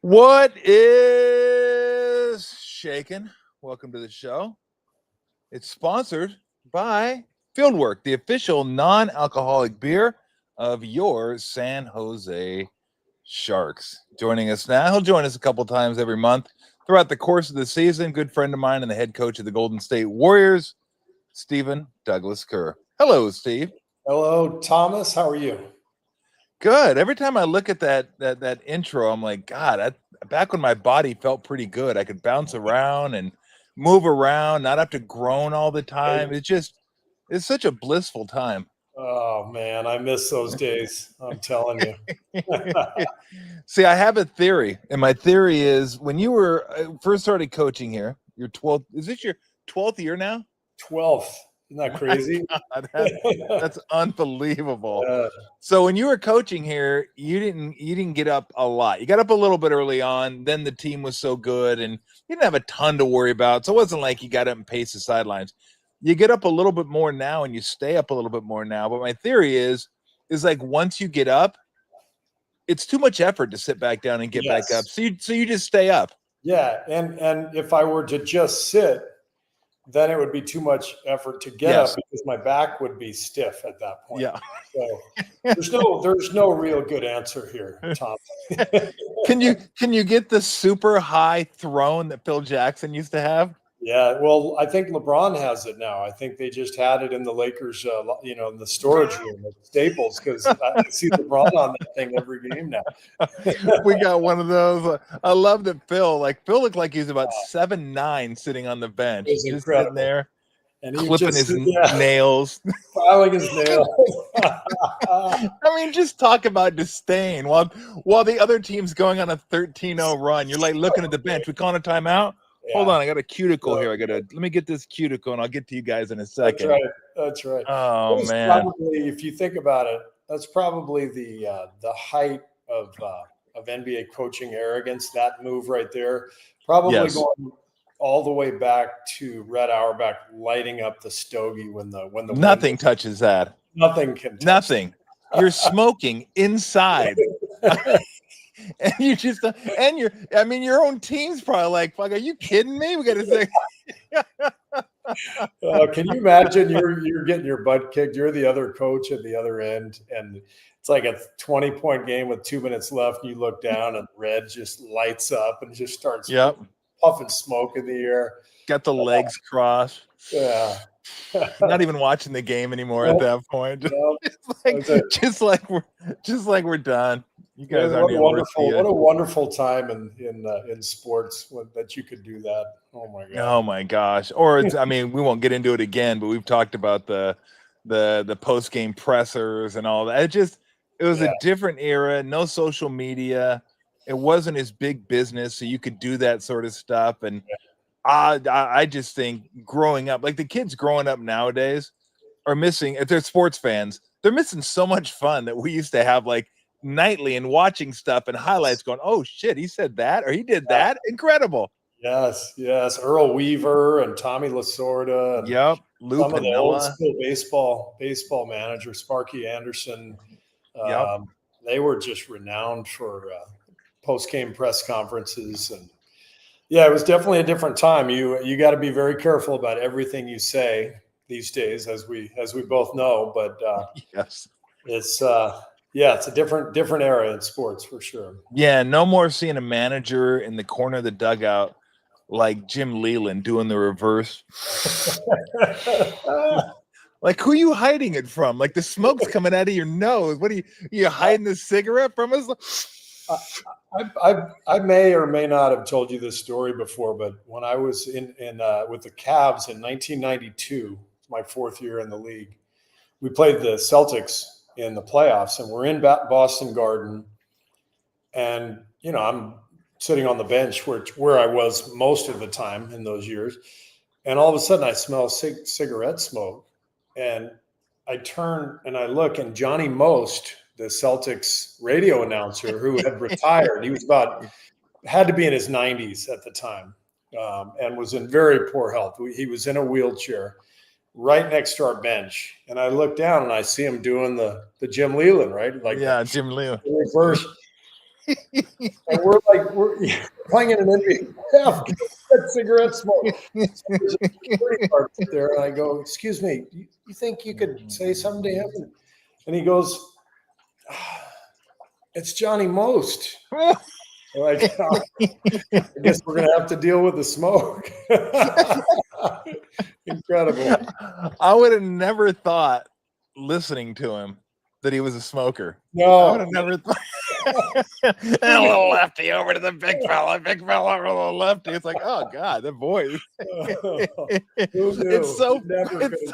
What is shaking? Welcome to the show. It's sponsored by Fieldwork, the official non-alcoholic beer of your San Jose Sharks. Joining us now, he'll join us a couple times every month throughout the course of the season. Good friend of mine and the head coach of the Golden State Warriors, Stephen Douglas Kerr. Hello, Steve. Hello, Thomas. How are you? Good. Every time I look at that intro, I'm like, God, back when my body felt pretty good, I could bounce around and move around, not have to groan all the time. It's such a blissful time. Oh, man, I miss those days. I'm telling you. See, I have a theory, and my theory is when you were first started coaching here, your 12th, is this your 12th year now? 12th. Isn't that crazy? God, that's unbelievable. So when you were coaching here, you didn't get up a lot. You got up a little bit early on. Then the team was so good, and you didn't have a ton to worry about. So it wasn't like you got up and paced the sidelines. You get up a little bit more now, and you stay up a little bit more now. But my theory is like once you get up, it's too much effort to sit back down and get back up. So you just stay up. Yeah, and if I were to just sit, then it would be too much effort to get up because my back would be stiff at that point. Yeah. So there's no real good answer here, Tom. Can you get the super high throne that Phil Jackson used to have? Yeah, well, I think LeBron has it now. I think they just had it in the Lakers, in the storage room at Staples, because I see LeBron on that thing every game now. We got one of those. I love that Phil looked like he was about 7'9", sitting on the bench, just incredible. Sitting there, and clipping his nails, filing his nails. I mean, just talk about disdain. While the other team's going on a 13-0 run, you're like looking at the bench. We calling a timeout? Yeah. Hold on, I got a cuticle here. Let me get this cuticle, and I'll get to you guys in a second. That's right. Oh man! Probably, if you think about it, that's probably the height of NBA coaching arrogance. That move right there, probably going all the way back to Red Auerbach lighting up the stogie when the nothing touches that. Nothing can. Nothing. You're smoking inside. And you just your own team's probably like, fuck, are you kidding me? We got to say, can you imagine you're getting your butt kicked? You're the other coach at the other end, and it's like a 20-point game with 2 minutes left. And you look down, and red just lights up and just starts puffing smoke in the air. Got the legs crossed. Yeah. Not even watching the game anymore at that point. Just like we're done. You guys what a wonderful time in sports that you could do that. Oh my god. Oh my gosh. Or we won't get into it again, but we've talked about the post game pressers and all that. It was a different era. No social media. It wasn't as big business, so you could do that sort of stuff. And I just think growing up, like the kids growing up nowadays are missing, if they're sports fans, they're missing so much fun that we used to have like nightly and watching stuff and highlights going, oh shit, he said that or he did that. Incredible. Yes. Earl Weaver and Tommy Lasorda. And Lou some Piniella. of the old school baseball manager, Sparky Anderson. They were just renowned for post-game press conferences. And it was definitely a different time. You got to be very careful about everything you say these days, as we both know. But it's a different era in sports for sure. Yeah, no more seeing a manager in the corner of the dugout like Jim Leland doing the reverse. Like, who are you hiding it from? Like the smoke's coming out of your nose. What are you hiding the cigarette from us? I may or may not have told you this story before, but when I was in with the Cavs in 1992, my fourth year in the league, we played the Celtics in the playoffs, and we're in Boston Garden, and I'm sitting on the bench where I was most of the time in those years, and all of a sudden I smell cigarette smoke, and I turn and I look, and Johnny Most, the Celtics radio announcer who had retired, he was had to be in his 90s at the time, and was in very poor health. He was in a wheelchair. right next to our bench. And I look down and I see him doing the Jim Leland, right? Like Jim Leland. Reverse. And we're playing in an NBA half, cigarette smoke. So there's a security guard there, and I go, "Excuse me, you think you could say something to him?" And he goes, "It's Johnny Most." Like, I guess we're gonna have to deal with the smoke. Incredible. I would have never thought, listening to him, that he was a smoker. No, I would have never thought. A little lefty over to the big fella over to the lefty. It's like, oh God, that voice. It's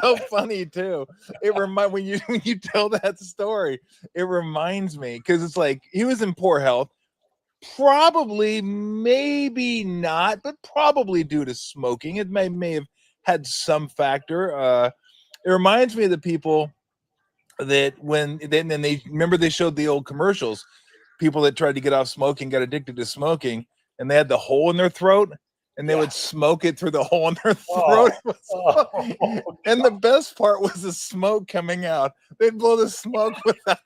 so funny too. It when you tell that story, it reminds me, because it's like he was in poor health, probably, maybe not, but probably due to smoking. It may have had some factor. It reminds me of the people that they remember they showed the old commercials, people that tried to get off smoking, got addicted to smoking, and they had the hole in their throat, and they would smoke it through the hole in their throat. And the best part was the smoke coming out. They'd blow the smoke without.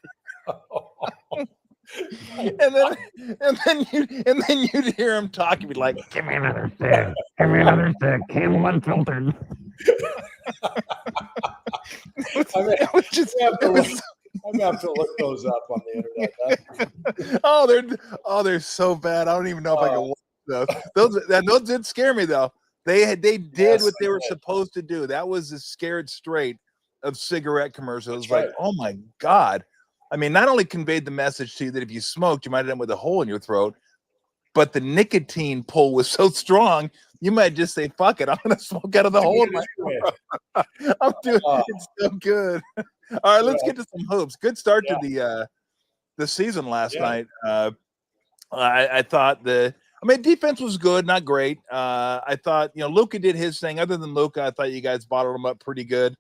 and then you'd hear him talking, be like, "Give me another stick, give me another stick, Camel unfiltered." I'm gonna have to look those up on the internet. They're so bad. I don't even know if I can watch those. Those did scare me though. They did what they were supposed to do. That was the scared straight of cigarette commercials. Like, oh my God. I mean, not only conveyed the message to you that if you smoked, you might end up with a hole in your throat, but the nicotine pull was so strong, you might just say, "Fuck it, I'm gonna smoke out of the hole in my throat." I'm doing it's so good. All right, let's get to some hoops. Good start to the season last night. I thought defense was good, not great. I thought, Luka did his thing. Other than Luka, I thought you guys bottled him up pretty good.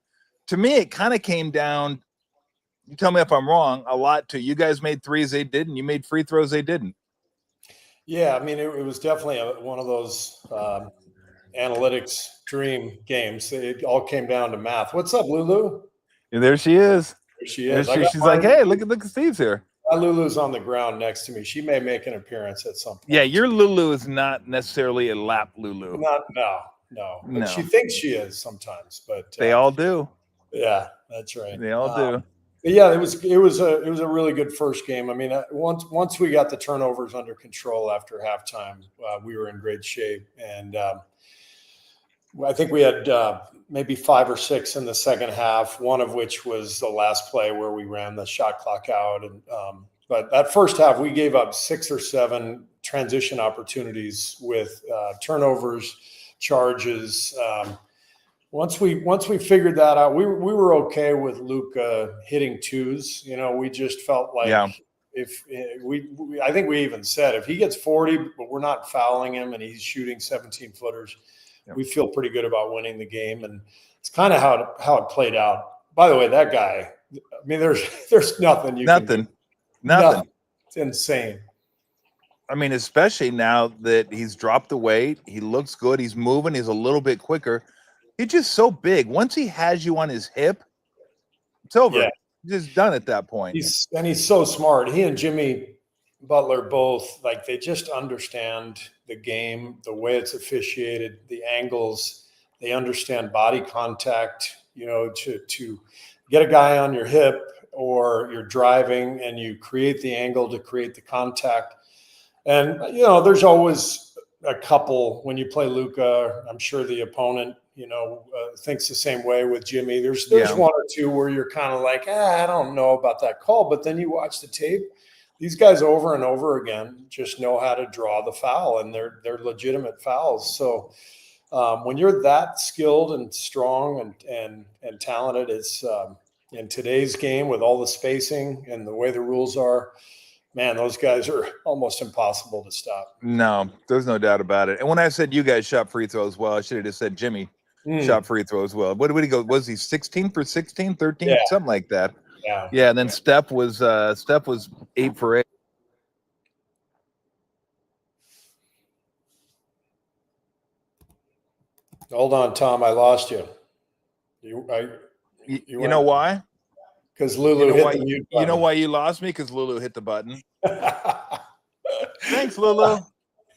To me, it kind of came down, you tell me if I'm wrong, a lot to you guys made threes, they didn't. You made free throws, they didn't. Yeah, I mean, it was definitely one of those analytics dream games. It all came down to math. What's up, Lulu? Yeah, there she is. There she is. She's like, "Hey, look at Steve's here." Lulu's on the ground next to me. She may make an appearance at some point. Yeah, your Lulu is not necessarily a lap Lulu. No. She thinks she is sometimes, but they all do. Yeah, that's right. They all do. Yeah, it was a really good first game. I mean, once we got the turnovers under control after halftime, we were in great shape, and I think we had maybe 5 or 6 in the second half. One of which was the last play where we ran the shot clock out, and but that first half we gave up 6 or 7 transition opportunities with turnovers, charges. Once we figured that out, we were okay with Luka hitting twos. We just felt like if I think we even said if he gets 40, but we're not fouling him and he's shooting 17 footers, we feel pretty good about winning the game. And it's kind of how it played out. By the way, that guy, I mean, there's nothing you can do. Nothing. It's insane. I mean, especially now that he's dropped the weight, he looks good, he's moving, he's a little bit quicker. He's just so big. Once he has you on his hip, it's over. Yeah. He's just done at that point. He's so smart. He and Jimmy Butler both, they just understand the game, the way it's officiated, the angles. They understand body contact, to get a guy on your hip or you're driving and you create the angle to create the contact. And, there's always a couple when you play Luka. I'm sure the opponent, thinks the same way with Jimmy. There's 1 or 2 where you're kind of like, I don't know about that call. But then you watch the tape. These guys over and over again just know how to draw the foul, and they're legitimate fouls. So when you're that skilled and strong and talented, it's in today's game with all the spacing and the way the rules are, man, those guys are almost impossible to stop. No, there's no doubt about it. And when I said you guys shot free throws well, I should have just said Jimmy shot free throws well. What did he go? Was he 16 for 16, 13, something like that? Yeah. And then Steph was 8 for 8. Hold on, Tom. I lost you. You know why? Because Lulu hit the mute button. You know why you lost me? Because Lulu hit the button. Thanks, Lulu.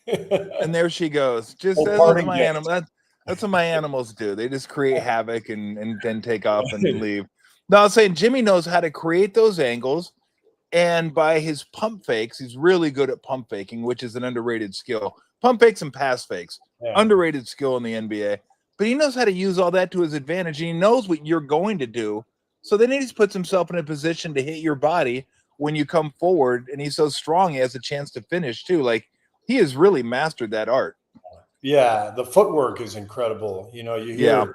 And there she goes. Just that's what my animal. That's what my animals do. They just create havoc and then take off and leave. No, I was saying Jimmy knows how to create those angles, and by his pump fakes, he's really good at pump faking, which is an underrated skill. Pump fakes and pass fakes, underrated skill in the NBA. But he knows how to use all that to his advantage. And he knows what you're going to do. So then he just puts himself in a position to hit your body when you come forward. And he's so strong, he has a chance to finish too. Like, he has really mastered that art. Yeah, the footwork is incredible. You know, you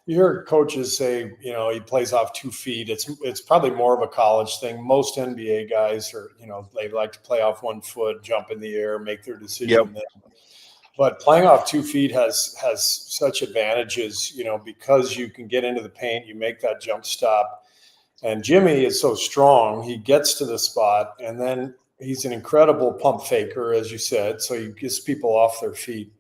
hear coaches say, you know, he plays off 2 feet. It's probably more of a college thing. Most NBA guys are, you know, they like to play off 1 foot, jump in the air, make their decision. Yep. But playing off 2 feet has such advantages, you know, because you can get into the paint, you make that jump stop. And Jimmy is so strong, he gets to the spot, and then he's an incredible pump faker, as you said, so he gets people off their feet.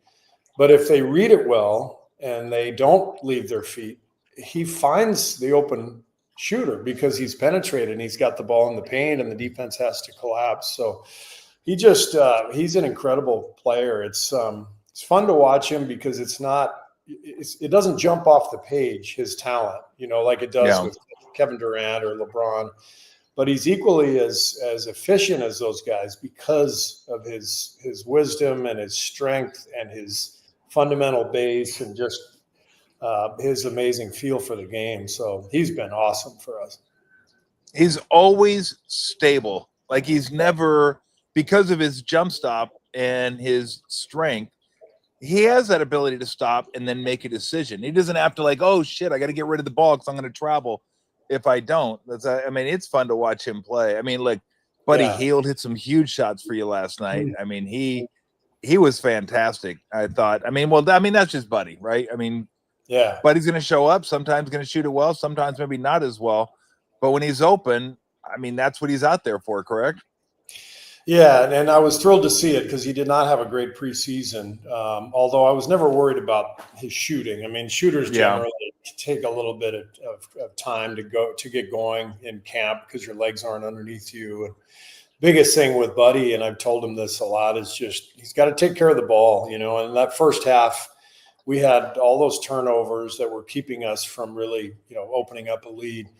But if they read it well and they don't leave their feet, he finds the open shooter because he's penetrated and he's got the ball in the paint and the defense has to collapse. So he's an incredible player. It's fun to watch him because it doesn't jump off the page, his talent, you know, like it does with Kevin Durant or LeBron, but he's equally as efficient as those guys because of his wisdom and his strength and his fundamental base and just his amazing feel for the game. So he's been awesome for us. He's always stable. Like, he's never, because of his jump stop and his strength, he has that ability to stop and then make a decision. He doesn't have to, like, oh shit, I got to get rid of the ball because I'm going to travel if I don't. I mean, it's fun to watch him play. I mean, look, Buddy Hield hit some huge shots for you last night. I mean, he was fantastic, I thought. I mean, that's just Buddy, right? I mean, Buddy's going to show up, sometimes going to shoot it well, sometimes maybe not as well. But when he's open, I mean, that's what he's out there for, correct? Yeah, and I was thrilled to see it because he did not have a great preseason, although I was never worried about his shooting. I mean, shooters generally take a little bit of time to get going in camp because your legs aren't underneath you. And biggest thing with Buddy, and I've told him this a lot, is just he's got to take care of the ball, you know. And in that first half, we had all those turnovers that were keeping us from really, you know, opening up a lead.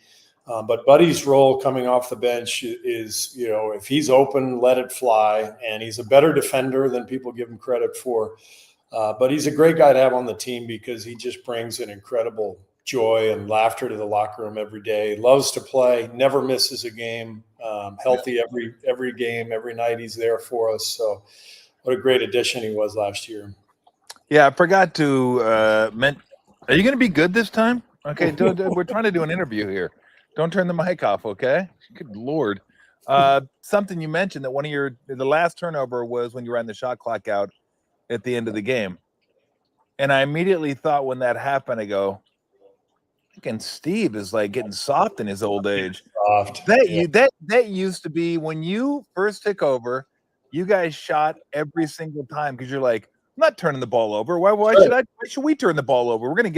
But Buddy's role coming off the bench is, you know, if he's open, let it fly. And he's a better defender than people give him credit for. But he's a great guy to have on the team because he just brings an incredible joy and laughter to the locker room every day. Loves to play, never misses a game, healthy every game, every night he's there for us. So what a great addition he was last year. Yeah, I forgot to are you going to be good this time? Okay, we're trying to do an interview here. Don't turn the mic off, okay? Good Lord. Something you mentioned that the last turnover was when you ran the shot clock out at the end of the game. And I immediately thought when that happened, I go, freaking Steve is like getting soft in his old age. That used to be when you first took over, you guys shot every single time because you're like, I'm not turning the ball over. Why should we turn the ball over? We're gonna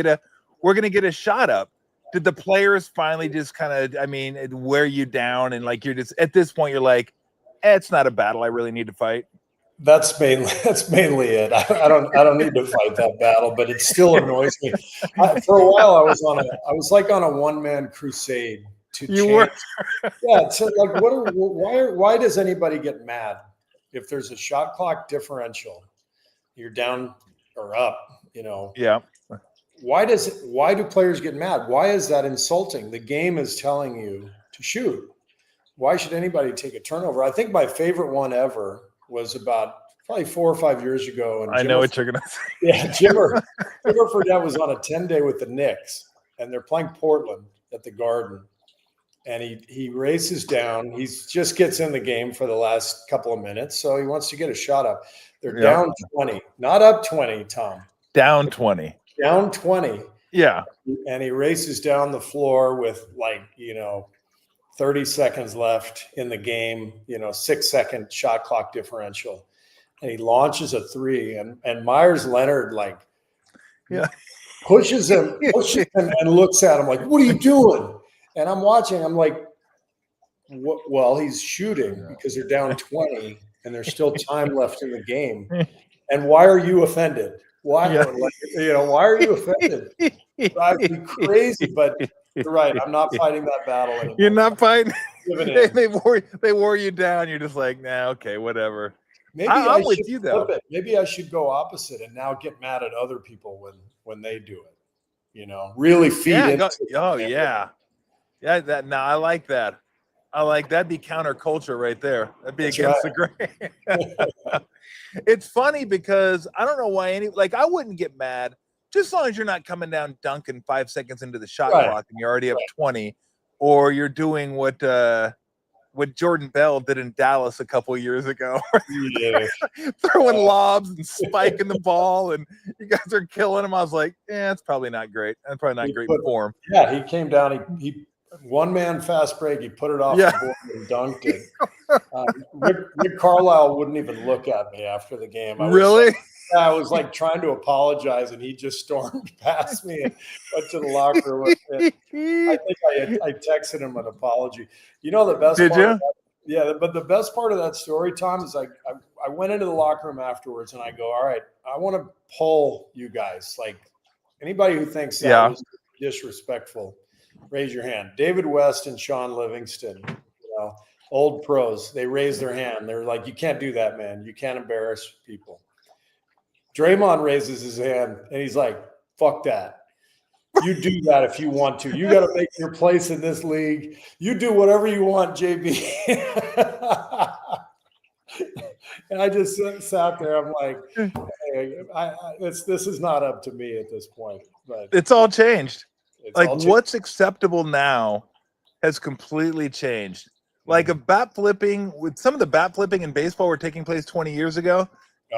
get a shot up. Did the players finally just kind of, wear you down and like you're just at this point you're like, it's not a battle I really need to fight? That's mainly it. I don't need to fight that battle, but it still annoys me. For a while, I was like on a one-man crusade to change. Why does anybody get mad if there's a shot clock differential? You're down or up, you know. Yeah. Why do players get mad? Why is that insulting? The game is telling you to shoot. Why should anybody take a turnover? I think my favorite one ever was about probably 4 or 5 years ago. And I know what you're going to say. Yeah, Jimmer Fredette was on a 10-day with the Knicks, and they're playing Portland at the Garden. And he races down. He just gets in the game for the last couple of minutes, so he wants to get a shot up. They're down 20, not up 20, Tom. Down 20. Down 20. Yeah. And he races down the floor with 30 seconds left in the game, 6-second shot clock differential. And he launches a three. And Myers Leonard, pushes him, and looks at him like, "What are you doing?" And I'm watching. I'm like, well, he's shooting because they're down 20 and there's still time left in the game. And why are you offended? Why, why are you offended? It drives me crazy, but you're right. I'm not fighting that battle anymore. You're not fighting. They wore you down. You're just like, nah, okay, whatever. Maybe I'm with you though. Maybe I should go opposite and now get mad at other people when they do it. Really feed into. Yeah. I like that. I like that'd be counterculture right there. That'd be against the grain. It's funny because I don't know why I wouldn't get mad just as long as you're not coming down dunking 5 seconds into the shot clock and you're already up 20, or you're doing what Jordan Bell did in Dallas a couple of years ago. Throwing lobs and spiking the ball, and you guys are killing him. I was like, it's probably not great. That's probably not great form. Yeah, he came down. He one man fast break. He put it off the board and dunked it. Rick Carlisle wouldn't even look at me after the game. I was like trying to apologize, and he just stormed past me and went to the locker room. I think I texted him an apology. The best part. But the best part of that story, Tom, is I went into the locker room afterwards, and I go, all right, I want to poll you guys. Like anybody who thinks that was disrespectful, raise your hand. David West and Sean Livingston, old pros, they raised their hand. They're like, you can't do that, man. You can't embarrass people. Draymond raises his hand, and he's like, fuck that. You do that if you want to. You got to make your place in this league. You do whatever you want, JB. And I just sat there. I'm like, hey, this is not up to me at this point. But it's all changed. What's acceptable now has completely changed. Like a bat flipping, with some of the bat flipping in baseball were taking place 20 years ago,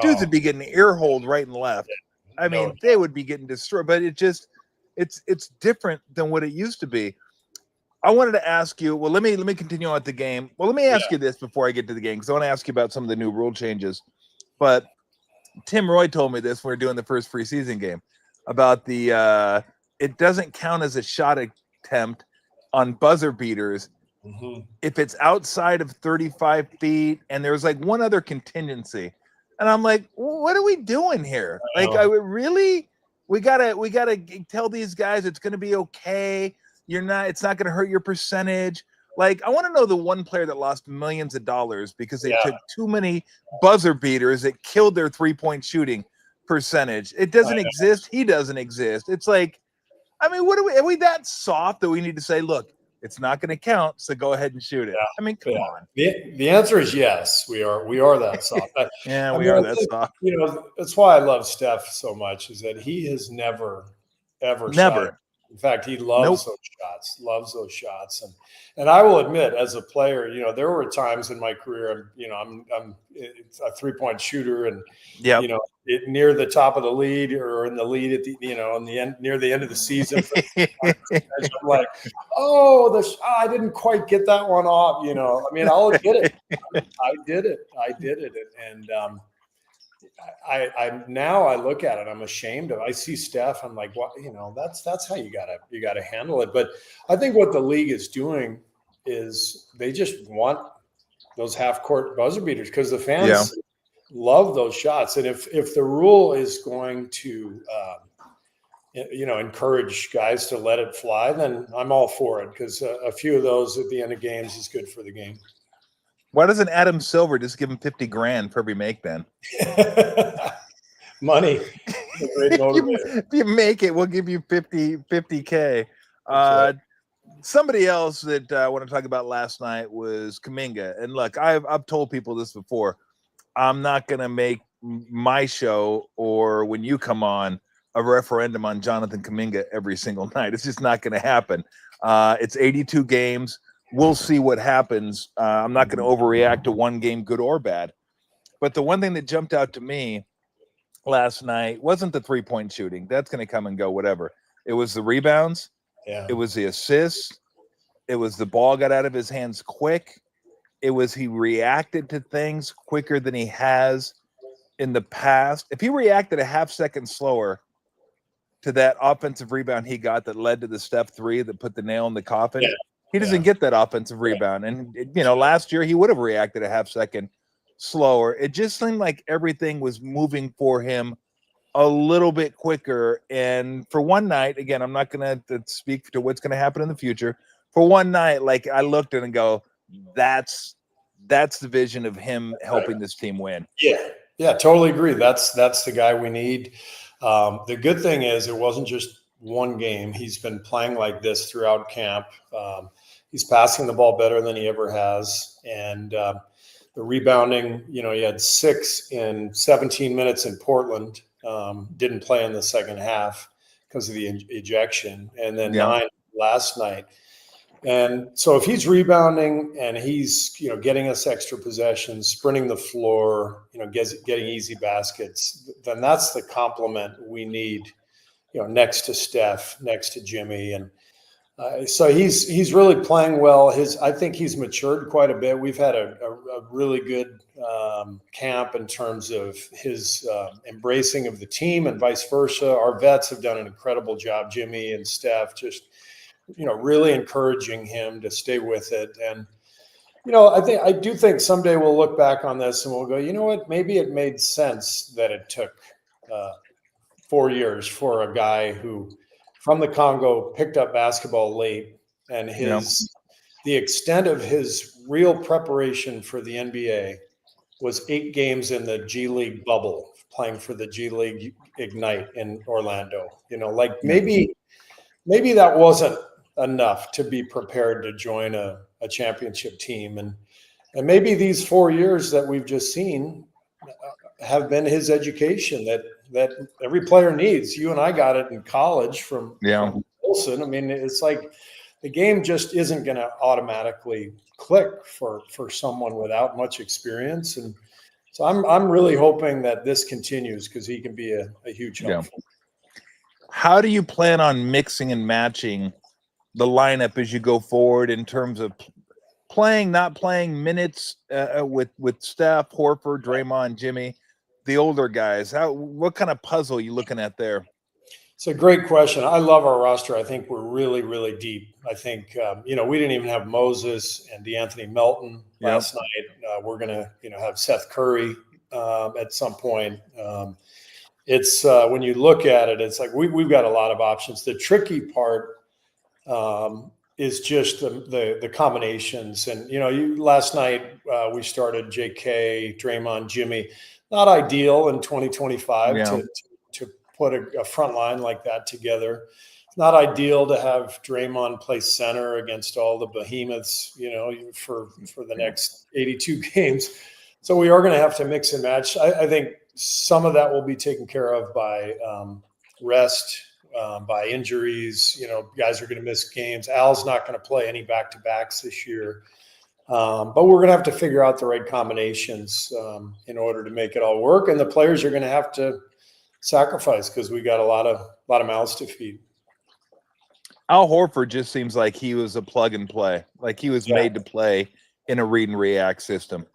dudes would be getting ear-holed right and left. I mean, they would be getting destroyed, but it's different than what it used to be. I wanted to ask you, well, let me continue on with the game. Well, let me ask you this before I get to the game, because I want to ask you about some of the new rule changes. But Tim Roy told me this when we were doing the first preseason game about the it doesn't count as a shot attempt on buzzer beaters if it's outside of 35 feet, and there's like one other contingency. And I'm like, what are we doing here? We gotta tell these guys it's gonna be okay. It's not gonna hurt your percentage. Like, I want to know the one player that lost millions of dollars because they took too many buzzer beaters that killed their 3-point shooting percentage. It doesn't exist. He doesn't exist. It's like, I mean, are we that soft that we need to say, look, it's not going to count, so go ahead and shoot it? I mean, come on. The answer is yes. We are that soft. We are that soft. That's why I love Steph so much, is that he has never shied. In fact, he loves those shots. And I will admit, as a player, there were times in my career, I'm a 3-point shooter, and near the top of the lead, or in the lead at the in the end, near the end of the season. I'm like, I didn't quite get that one off. I mean, I'll admit it. I did it, and I now I look at it, I'm ashamed of. I see Steph, I'm like, what? That's how you gotta handle it. But I think what the league is doing is they just want those half-court buzzer beaters because the fans love those shots. And if the rule is going to encourage guys to let it fly, then I'm all for it, because a few of those at the end of games is good for the game. Why doesn't Adam Silver just give him $50,000 for every make then? Money. If you make it, we'll give you $50K. Somebody else that I want to talk about last night was Kuminga. And look, I've told people this before. I'm not going to make my show, or when you come on, a referendum on Jonathan Kuminga every single night. It's just not going to happen. It's 82 games. We'll see what happens. I'm not going to overreact to one game, good or bad. But the one thing that jumped out to me last night wasn't the 3-point shooting. That's going to come and go, whatever. It was the rebounds. Yeah. It was the assists. It was the ball got out of his hands quick. It was he reacted to things quicker than he has in the past. If he reacted a half second slower, to that offensive rebound he got that led to the step 3 that put the nail in the coffin. Yeah. He doesn't get that offensive rebound. And, last year he would have reacted a half second slower. It just seemed like everything was moving for him a little bit quicker. And for one night, again, I'm not going to speak to what's going to happen in the future. For one night, like I looked at it and go, that's the vision of him helping this team win. Yeah, totally agree. That's the guy we need. The good thing is it wasn't just one game. He's been playing like this throughout camp. He's passing the ball better than he ever has. And the rebounding, he had 6 in 17 minutes in Portland. Didn't play in the second half because of the ejection. And then 9 last night. And so if he's rebounding and he's, getting us extra possessions, sprinting the floor, getting easy baskets, then that's the complement we need, next to Steph, next to Jimmy. And so he's really playing well. I think he's matured quite a bit. We've had a really good camp in terms of his embracing of the team and vice versa. Our vets have done an incredible job, Jimmy and Steph, just really encouraging him to stay with it. And, I do think someday we'll look back on this and we'll go, you know what, maybe it made sense that it took 4 years for a guy who from the Congo picked up basketball late, and the extent of his real preparation for the NBA was 8 games in the G League bubble, playing for the G League Ignite in Orlando. Maybe that wasn't enough to be prepared to join a championship team. And maybe these 4 years that we've just seen have been his education that every player needs. You and I got it in college from Wilson. I mean, it's like the game just isn't going to automatically click for someone without much experience. And so I'm really hoping that this continues because he can be a huge help. How do you plan on mixing and matching the lineup as you go forward in terms of not playing minutes with Steph, Horford, Draymond, Jimmy, the older guys? What kind of puzzle are you looking at there? It's a great question. I love our roster. I think we're really, really deep. I think, we didn't even have Moses and DeAnthony Melton last night. We're going to, have Seth Curry at some point. It's when you look at it, it's like we've got a lot of options. The tricky part is just the combinations. And, last night we started JK, Draymond, Jimmy. Not ideal in 2025 to put a front line like that together. It's not ideal to have Draymond play center against all the behemoths, for the next 82 games. So we are going to have to mix and match. I think some of that will be taken care of by rest, by injuries. Guys are going to miss games. Al's not going to play any back-to-backs this year. But we're going to have to figure out the right combinations in order to make it all work. And the players are going to have to sacrifice because we got a lot of mouths to feed. Al Horford just seems like he was a plug and play, like he was made to play in a read and react system.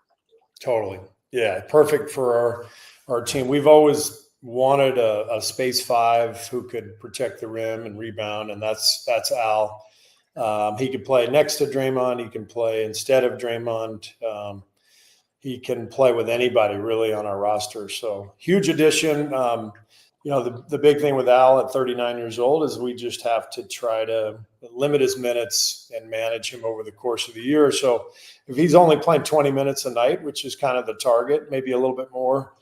Totally. Yeah. Perfect for our team. We've always wanted a space 5 who could protect the rim and rebound. And that's Al. He could play next to Draymond. He can play instead of Draymond. He can play with anybody really on our roster. So huge addition. The big thing with Al at 39 years old is we just have to try to limit his minutes and manage him over the course of the year. So if he's only playing 20 minutes a night, which is kind of the target, maybe a little bit more,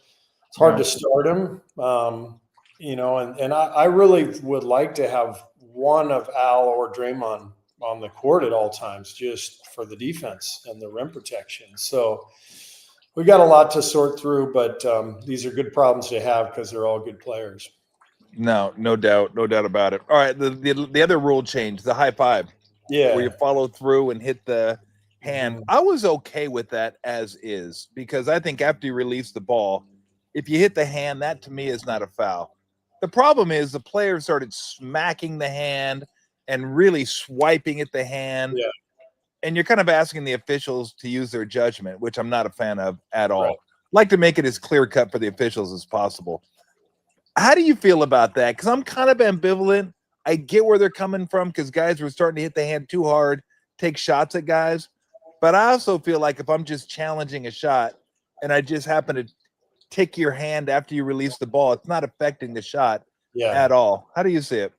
it's hard to start him. And I really would like to have one of Al or Draymond on the court at all times, just for the defense and the rim protection. So we got a lot to sort through, but these are good problems to have because they're all good players. No doubt about it. All right, the other rule change, the high five, where you follow through and hit the hand. I was okay with that as is because I think after you release the ball, if you hit the hand, that to me is not a foul. The problem is the players started smacking the hand and really swiping at the hand. Yeah. And you're kind of asking the officials to use their judgment, which I'm not a fan of at all. Right. Like to make it as clear cut for the officials as possible. How do you feel about that? Because I'm kind of ambivalent. I get where they're coming from because guys were starting to hit the hand too hard, take shots at guys. But I also feel like if I'm just challenging a shot and I just happen to tick your hand after you release the ball, it's not affecting the shot at all. How do you see it?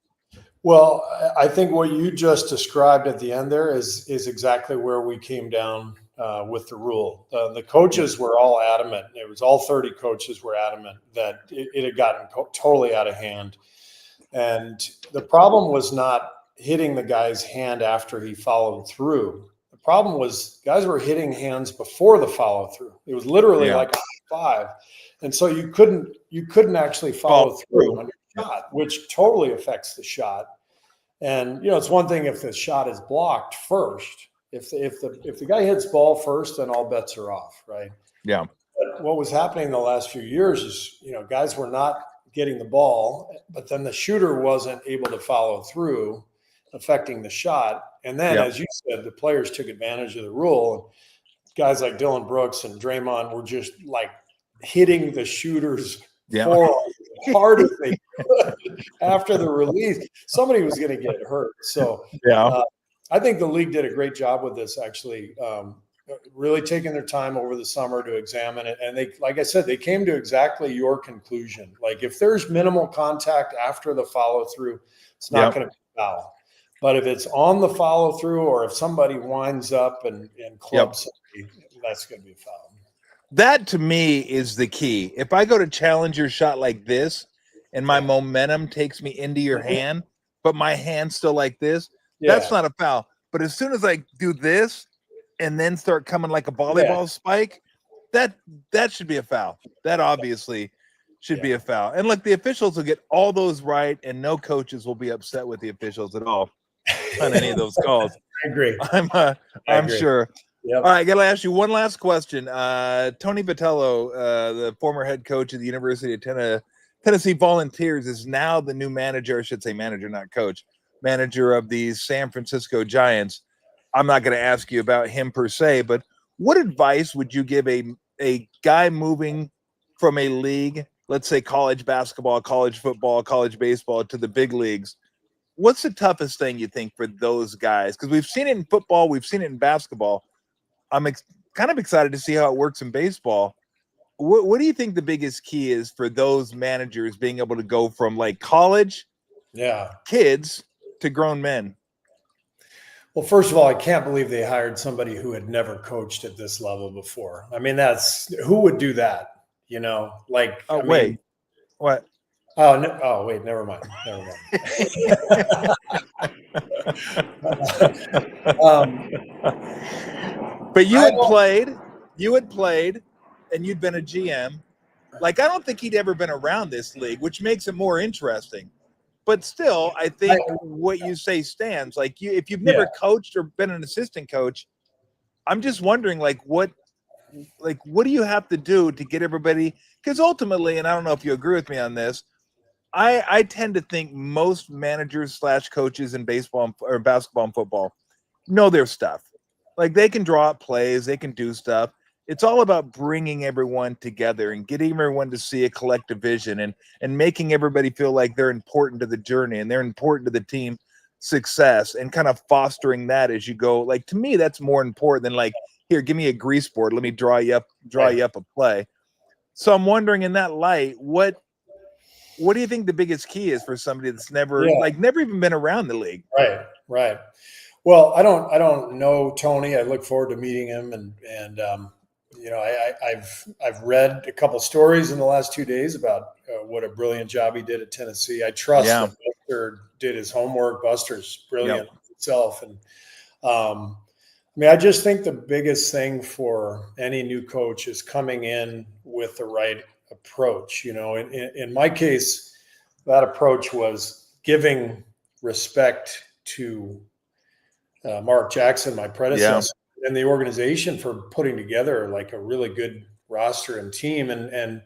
Well, I think what you just described at the end there is exactly where we came down with the rule. The coaches were all adamant. It was all 30 coaches were adamant that it had gotten totally out of hand. And the problem was not hitting the guy's hand after he followed through. The problem was guys were hitting hands before the follow through. It was literally like a five. And so you couldn't actually follow through on your shot, which totally affects the shot. And it's one thing if the shot is blocked first. If the guy hits ball first, then all bets are off, right? Yeah. But what was happening the last few years is guys were not getting the ball, but then the shooter wasn't able to follow through, affecting the shot. And then, as you said, the players took advantage of the rule. Guys like Dylan Brooks and Draymond were just like hitting the shooters forearm as hard as they could after the release. Somebody was going to get hurt. So I think the league did a great job with this, actually. Really taking their time over the summer to examine it. And they, like I said, they came to exactly your conclusion. Like if there's minimal contact after the follow through, it's not going to be foul. But if it's on the follow through, or if somebody winds up and clubs somebody, that's going to be a foul. That to me is the key. If I go to challenge your shot like this and my momentum takes me into your hand, but my hand's still like this, that's not a foul. But as soon as I do this, and then start coming like a volleyball spike, that should be a foul. That obviously should be a foul. And look, the officials will get all those right, and no coaches will be upset with the officials at all on any of those calls. I agree. I'm sure. Yep. All right, I got to ask you one last question. Tony Vitello, the former head coach of the University of Tennessee Volunteers, is now the new manager. I should say manager, not coach. Manager of the San Francisco Giants. I'm not going to ask you about him per se, but what advice would you give a guy moving from a league, let's say college basketball, college football, college baseball, to the big leagues? What's the toughest thing you think for those guys? Because we've seen it in football, we've seen it in basketball. I'm kind of excited to see how it works in baseball. What do you think the biggest key is for those managers being able to go from like college kids to grown men? Well, first of all, I can't believe they hired somebody who had never coached at this level before. I mean, who would do that? Like, wait, what? Oh, no, oh, wait, never mind. But you had played, and you'd been a GM. Like, I don't think he'd ever been around this league, which makes it more interesting. But still, I think what you say stands. Like, if you've never coached or been an assistant coach, I'm just wondering, what do you have to do to get everybody? Because ultimately, and I don't know if you agree with me on this, I tend to think most managers / coaches in baseball or basketball and football know their stuff. Like, they can draw up plays, they can do stuff. It's all about bringing everyone together and getting everyone to see a collective vision and making everybody feel like they're important to the journey and they're important to the team success, and kind of fostering that as you go. Like, to me, that's more important than like, here, give me a grease board, let me draw you up a play. So I'm wondering, in that light, what do you think the biggest key is for somebody that's never even been around the league? Right. Well, I don't know Tony. I look forward to meeting him, and I've read a couple stories in the last 2 days about what a brilliant job he did at Tennessee. I trust that Buster did his homework. Buster's brilliant himself, and I just think the biggest thing for any new coach is coming in with the right approach. In my case, that approach was giving respect to Mark Jackson, my predecessor, and the organization for putting together like a really good roster and team, and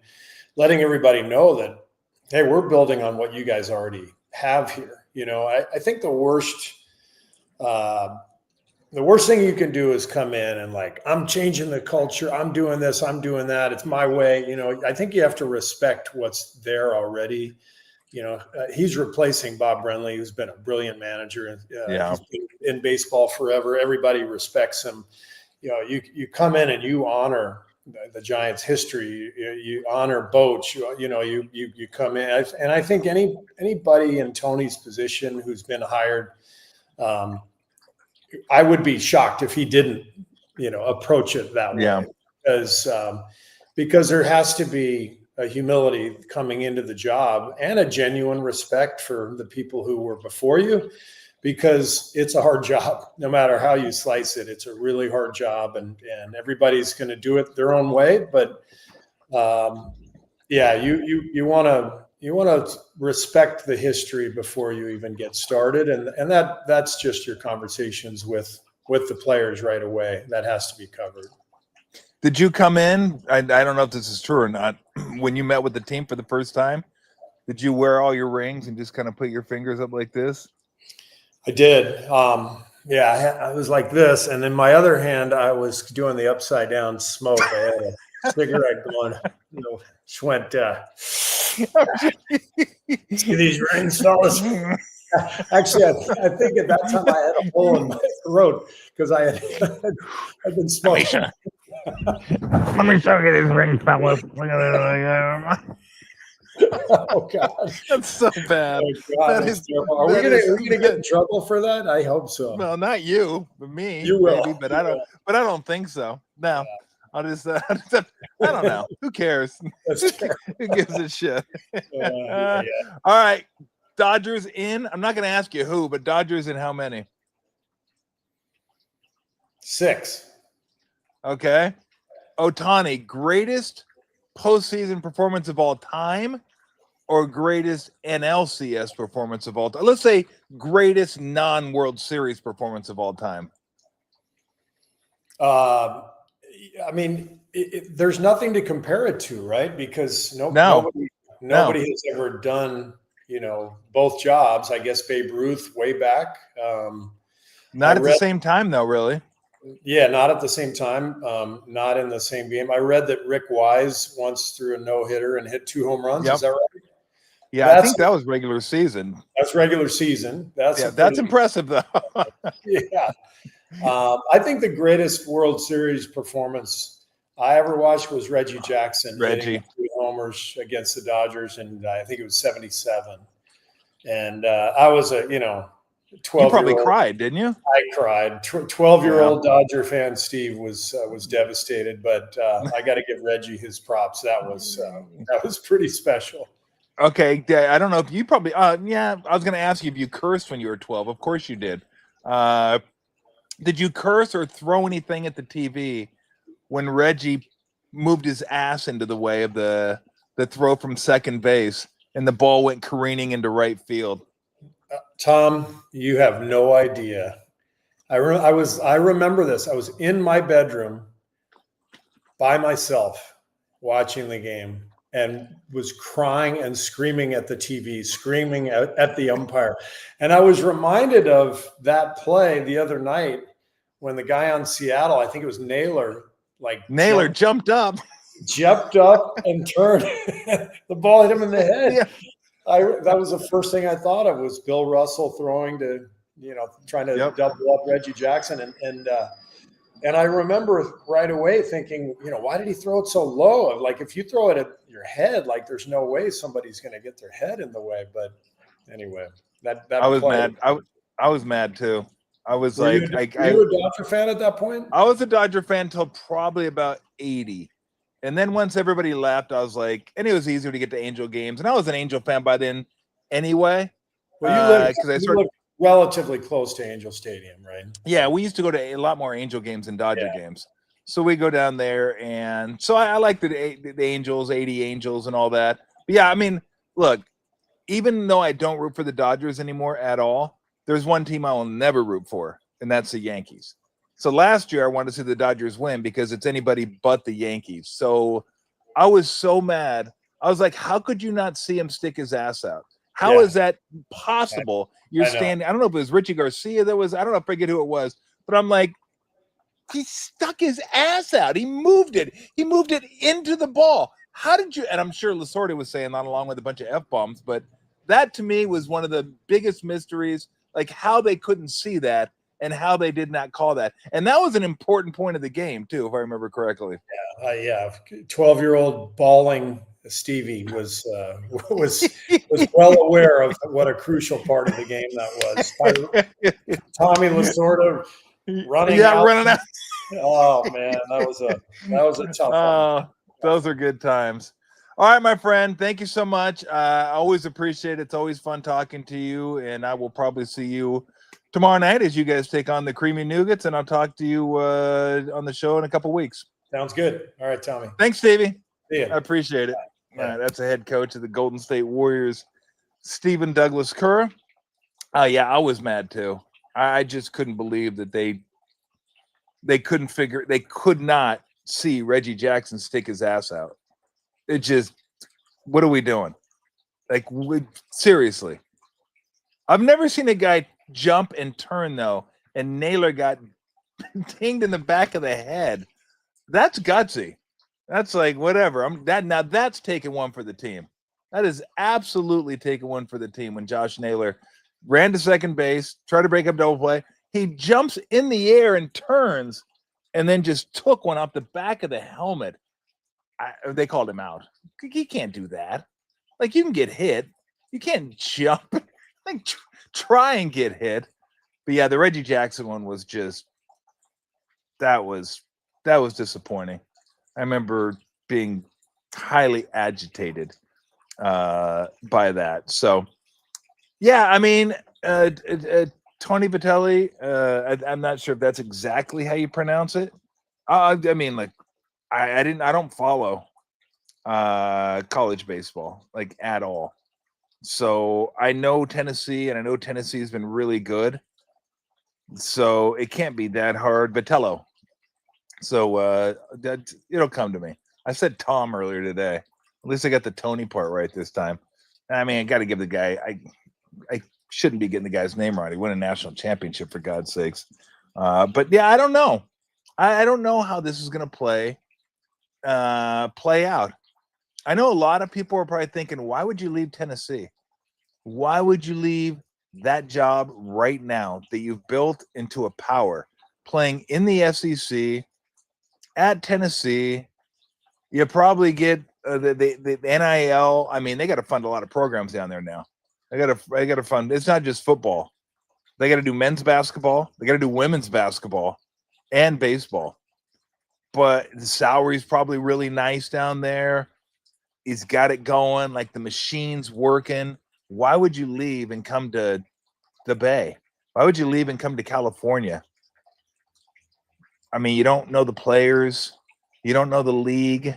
letting everybody know that, hey, we're building on what you guys already have here. I think the worst The worst thing you can do is come in and like, I'm changing the culture. I'm doing this. I'm doing that. It's my way. I think you have to respect what's there already. He's replacing Bob Brenly, who's been a brilliant manager. He's been in baseball forever. Everybody respects him. You come in and you honor the Giants' history. You honor Boach. You come in, and I think anybody in Tony's position who's been hired, I would be shocked if he didn't, approach it that way, because there has to be a humility coming into the job and a genuine respect for the people who were before you, because it's a hard job. No matter how you slice it, it's a really hard job, and everybody's going to do it their own way. But you want to respect the history before you even get started, and that's just your conversations with the players right away. That has to be covered. Did you come in? I don't know if this is true or not. When you met with the team for the first time, did you wear all your rings and just kind of put your fingers up like this? I did. I was like this, and in my other hand, I was doing the upside down smoke. I had a cigarette going. Just went. See these rings, fellas. Actually, I think at that time I had a hole in my throat because I'd been smoking. Let me show you these rings, fellas. Look at it. Oh God, that's so bad. Oh, God, that's terrible. Are we gonna get in trouble for that? I hope so. Well, not you, but me. You will, maybe, but I don't. But I don't think so. No, I'll just. I don't know. Who cares? Who gives a shit? All right, Dodgers in. I'm not going to ask you who, but Dodgers in how many? 6. Okay. Ohtani, greatest postseason performance of all time, or greatest NLCS performance of all time? Let's say greatest non-World Series performance of all time. I mean, there's nothing to compare it to, right? Because nobody has ever done, both jobs. I guess Babe Ruth way back. Not at the same time, though, really. Yeah, not at the same time. Not in the same game. I read that Rick Wise once threw a no-hitter and hit 2 home runs. Yep. Is that right? Yeah, I think that was regular season. That's regular season. That's impressive, though. Yeah. I think the greatest World Series performance I ever watched was Reggie Jackson. Reggie. 3 homers against the Dodgers, and I think it was 77. And I was a, 12-year-old. You probably cried, didn't you? I cried. 12-year-old Dodger fan Steve was devastated, but I got to give Reggie his props. That was pretty special. Okay, I don't know if you probably. I was going to ask you if you cursed when you were 12. Of course you did. Did you curse or throw anything at the TV when Reggie moved his ass into the way of the throw from second base and the ball went careening into right field? Tom, you have no idea. I remember this. I was in my bedroom by myself watching the game and was crying and screaming at the TV, screaming at the umpire. And I was reminded of that play the other night when the guy on Seattle, I think it was Naylor, jumped up and turned. The ball hit him in the head. Yeah. That was the first thing I thought of was Bill Russell throwing to, trying to double up Reggie Jackson. And I remember right away thinking, why did he throw it so low? Like, if you throw it at your head, like there's no way somebody's going to get their head in the way. But anyway, that I was mad. I was mad too. I was were you a Dodger fan at that point? I was a Dodger fan until probably about 80. And then once everybody left, I was like, and it was easier to get to Angel games. And I was an Angel fan by then anyway. Well, you lived relatively close to Angel Stadium, right? Yeah, we used to go to a lot more Angel games than Dodger games. So we go down there. And so I like the Angels, 80 Angels and all that. But yeah, I mean, look, even though I don't root for the Dodgers anymore at all, there's one team I will never root for, and that's the Yankees. So last year I wanted to see the Dodgers win because it's anybody but the Yankees. So I was so mad. I was like, how could you not see him stick his ass out? How is that possible? You're standing. I don't know if it was Richie Garcia that was, I don't know, I forget who it was, But I'm like, he stuck his ass out. He moved it. He moved it into the ball. How did you? And I'm sure Lasorda was saying that along with a bunch of F-bombs, but that to me was one of the biggest mysteries, like how they couldn't see that and how they did not call that. And that was an important point of the game, too, if I remember correctly. Yeah. 12-year-old bawling Stevie was well aware of what a crucial part of the game that was. Tommy Lasorda running out. Oh man, that was a tough one. Those are good times. All right, my friend. Thank you so much. I always appreciate it. It's always fun talking to you, and I will probably see you tomorrow night as you guys take on the Creamy Nougats, and I'll talk to you on the show in a couple weeks. Sounds good. All right, Tommy. Thanks, Stevie. See ya. I appreciate it. All right, that's the head coach of the Golden State Warriors, Stephen Douglas Kerr. Yeah, I was mad too. I just couldn't believe that they could not see Reggie Jackson stick his ass out. It just, what are we doing? Like, seriously. I've never seen a guy jump and turn, though, and Naylor got dinged in the back of the head. That's gutsy. That's like, whatever. Now that's taking one for the team. That is absolutely taking one for the team when Josh Naylor ran to second base, tried to break up double play. He jumps in the air and turns and then just took one off the back of the helmet. They called him out. He can't do that. Like, you can get hit. You can't jump. Like, try and get hit. But yeah, the Reggie Jackson one was just, that was disappointing. I remember being highly agitated by that. So, yeah, I mean, Tony Vitelli, I'm not sure if that's exactly how you pronounce it. I mean, like, I don't follow college baseball, like, at all. So I know Tennessee, and I know Tennessee has been really good. So it can't be that hard. Vitello. So that it'll come to me. I said Tom earlier today. At least I got the Tony part right this time. I mean, I got to give the guy. I shouldn't be getting the guy's name right. He won a national championship, for God's sakes. But yeah, I don't know. I don't know how this is going to play out. I know a lot of people are probably thinking, why would you leave Tennessee? Why would you leave that job right now that you've built into a power, playing in the SEC at Tennessee? You probably get the NIL. I mean, they got to fund a lot of programs down there now. They got to fund. It's not just football. They got to do men's basketball. They got to do women's basketball and baseball. But the salary's probably really nice down there. He's got it going, like the machine's working. Why would you leave and come to the Bay? Why would you leave and come to California? I mean, you don't know the players. You don't know the league.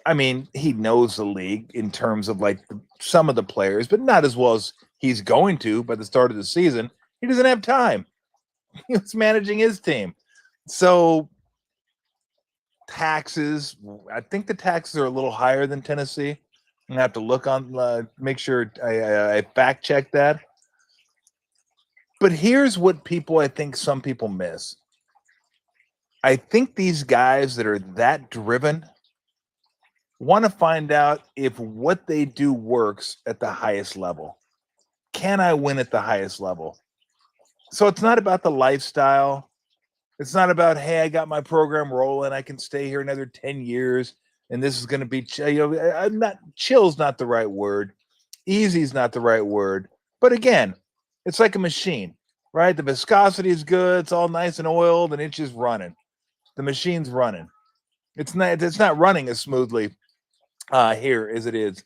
I mean, he knows the league in terms of like some of the players, but not as well as he's going to by the start of the season. He doesn't have time. He was managing his team. So taxes, I think the taxes are a little higher than Tennessee. I'm gonna have to look on, make sure I fact check that. But here's what I think some people miss. I think these guys that are that driven want to find out if what they do works at the highest level. Can I win at the highest level? So it's not about the lifestyle. It's not about, hey, I got my program rolling. I can stay here another 10 years. And this is going to be, chill's not the right word. Easy's not the right word. But again, it's like a machine, right? The viscosity is good. It's all nice and oiled, and it's just running. The machine's running. It's not running as smoothly here as it is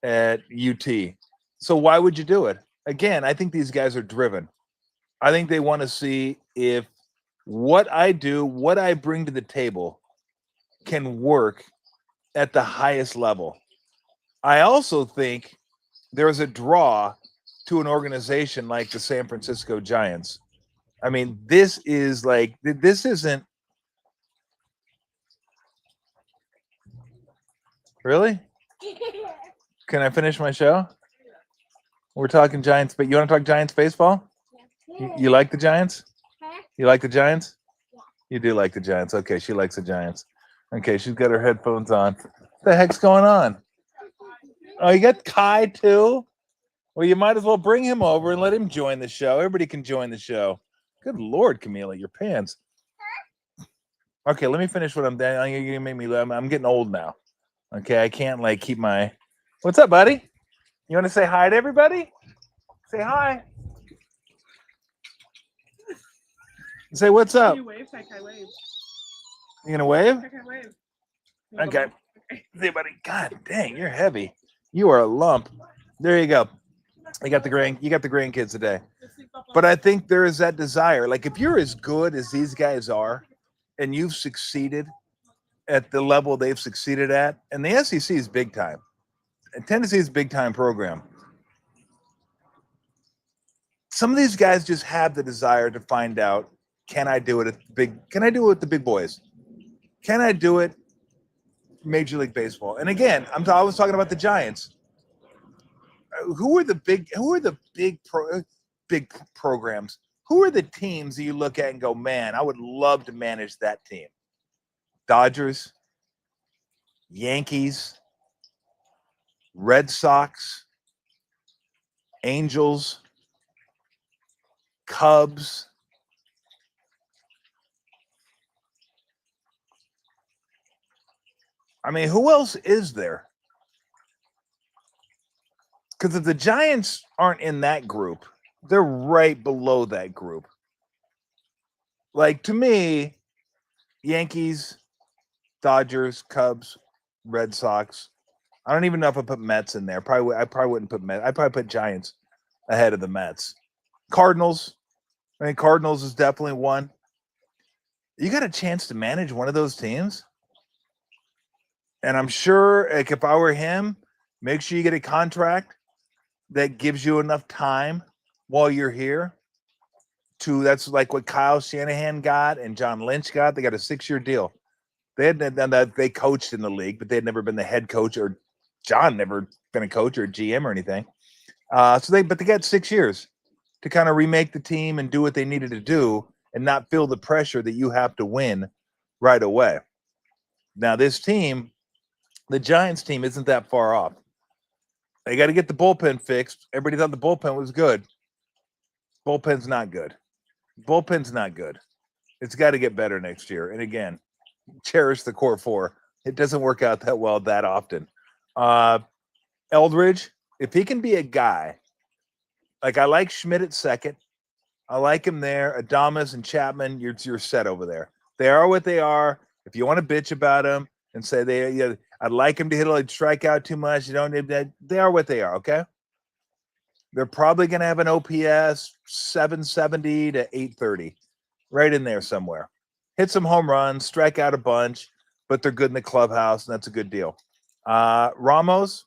at UT. So why would you do it? Again, I think these guys are driven. I think they want to see if what I do, what I bring to the table can work at the highest level. I also think there's a draw to an organization like the San Francisco Giants. I mean, this isn't really. Can I finish my show? We're talking Giants, but you want to talk Giants baseball? You like the Giants? You like the Giants? You do like the Giants. Okay, she likes the Giants. Okay, she's got her headphones on. What the heck's going on? Oh, you got Kai too? Well, you might as well bring him over and let him join the show. Everybody can join the show. Good Lord, Camila, your pants. Okay, let me finish what I'm doing. You're gonna make me. I'm getting old now. Okay, I can't like keep my. What's up, buddy? You want to say hi to everybody? Say hi. Say what's up. You wave, I wave. You gonna wave? I wave. Okay. Hey, buddy. God dang, you're heavy. You are a lump. There you go. You got the grandkids today. But I think there is that desire. Like if you're as good as these guys are, and you've succeeded at the level they've succeeded at, and the SEC is big time, and Tennessee is a big time program. Some of these guys just have the desire to find out, can I do it with the big boys? Can I do it Major League Baseball? And again, I was talking about the Giants. Who are the big programs? Who are the teams that you look at and go, man, I would love to manage that team? Dodgers, Yankees, Red Sox, Angels, Cubs. I mean, who else is there? Because if the Giants aren't in that group, they're right below that group. Like, to me, Yankees, Dodgers, Cubs, Red Sox. I don't even know if I put Mets in there. I probably wouldn't put Mets. I'd probably put Giants ahead of the Mets. Cardinals. I mean, Cardinals is definitely one. You got a chance to manage one of those teams? And I'm sure, like, if I were him, make sure you get a contract that gives you enough time while you're here. That's like what Kyle Shanahan got and John Lynch got. They got a 6-year deal. They coached in the league, but they had never been the head coach, or John never been a coach or a GM or anything. But they got 6 years to kind of remake the team and do what they needed to do and not feel the pressure that you have to win right away. Now, this team, the Giants team, isn't that far off. They got to get the bullpen fixed. Everybody thought the bullpen was good. Bullpen's not good. It's got to get better next year. And again, cherish the core four. It doesn't work out that well that often. Eldridge, if he can be a guy, like I like Schmidt at second. I like him there. Adames and Chapman, you're set over there. They are what they are. If you want to bitch about them and say I'd like him to strike out too much. You don't need that. They are what they are. Okay. They're probably going to have an OPS 770 to 830, right in there somewhere. Hit some home runs, strike out a bunch, but they're good in the clubhouse, and that's a good deal. Ramos,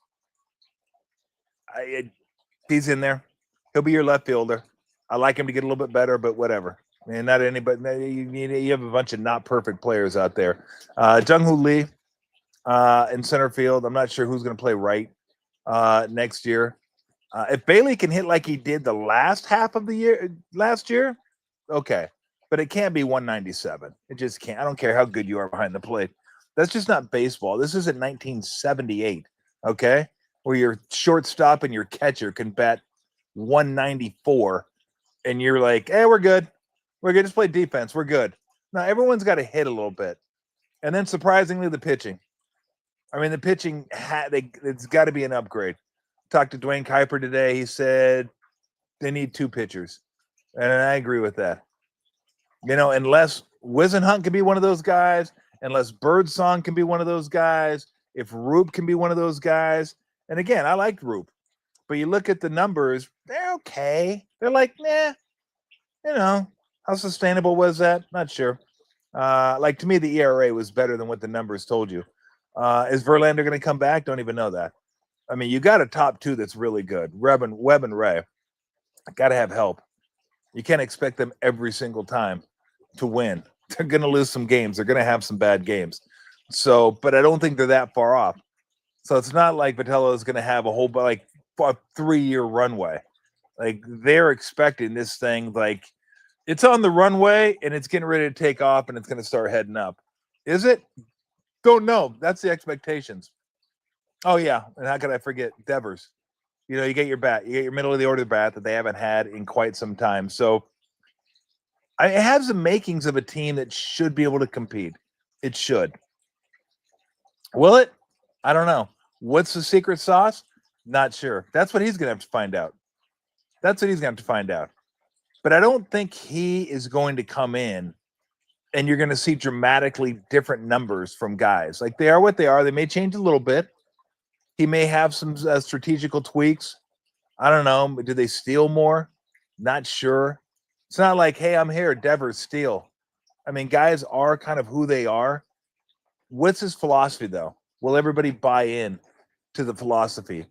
he's in there. He'll be your left fielder. I like him to get a little bit better, but whatever. I mean, not anybody. You have a bunch of not perfect players out there. Jung-Hoo Lee in center field. I'm not sure who's going to play right next year. If Bailey can hit like he did the last half of the year last year, okay. But it can't be 197. It just can't. I don't care how good you are behind the plate. That's just not baseball. This isn't 1978, okay? Where your shortstop and your catcher can bat 194, and you're like, hey, we're good. We're good. Just play defense. We're good. Now, everyone's got to hit a little bit. And then, surprisingly, the pitching. I mean, the pitching, it's got to be an upgrade. Talked to Dwayne Kuiper today. He said they need 2 pitchers. And I agree with that. Unless Wisenhunt can be one of those guys, unless Birdsong can be one of those guys, if Roop can be one of those guys. And again, I liked Roop. But you look at the numbers, they're okay. They're like, nah, how sustainable was that? Not sure. Like, to me, the ERA was better than what the numbers told you. Is Verlander going to come back? Don't even know that. I mean, you got a top 2 that's really good. Webb and Ray. Got to have help. You can't expect them every single time to win. They're going to lose some games. They're going to have some bad games. So, but I don't think they're that far off. So it's not like Vitello is going to have a 3-year runway. Like, they're expecting this thing, like, It's on the runway and it's getting ready to take off and it's going to start heading up. Is it? Don't know. That's the expectations. Oh yeah, and how could I forget Devers? You get your bat, you get your middle of the order bat that they haven't had in quite some time. So it has the makings of a team that should be able to compete. It should. Will it? I don't know. What's the secret sauce? Not sure. That's what he's going to have to find out. That's what he's going to have to find out. But I don't think he is going to come in and you're going to see dramatically different numbers from guys. Like, they are what they are. They may change a little bit. He may have some strategical tweaks. I don't know. Do they steal more? Not sure. It's not like, hey, I'm here, Devers, steal. I mean, guys are kind of who they are. What's his philosophy, though? Will everybody buy in to the philosophy?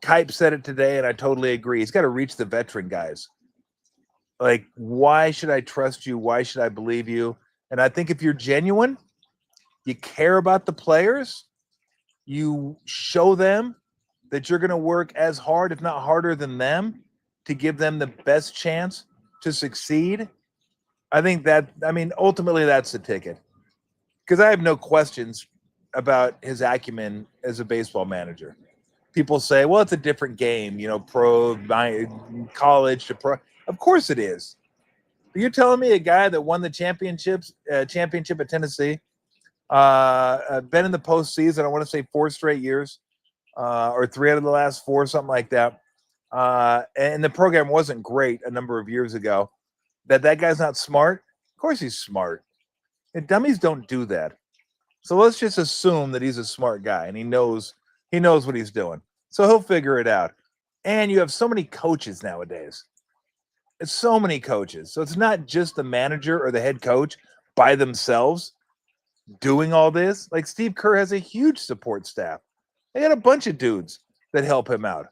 Kipe said it today, and I totally agree. He's got to reach the veteran guys. Like, why should I trust you? Why should I believe you? And I think if you're genuine, you care about the players, you show them that you're going to work as hard, if not harder than them, to give them the best chance to succeed. I think ultimately that's the ticket. Because I have no questions about his acumen as a baseball manager. People say, well, it's a different game, pro, college to pro. Of course it is. But you're telling me a guy that won the championship at Tennessee, been in the postseason, I want to say 4 straight years, or 3 out of the last 4, something like that. And the program wasn't great a number of years ago. That guy's not smart? Of course he's smart. And dummies don't do that. So let's just assume that he's a smart guy and he knows what he's doing. So he'll figure it out. And you have so many coaches nowadays. It's so many coaches. So it's not just the manager or the head coach by themselves doing all this. Like, Steve Kerr has a huge support staff. They got a bunch of dudes that help him out.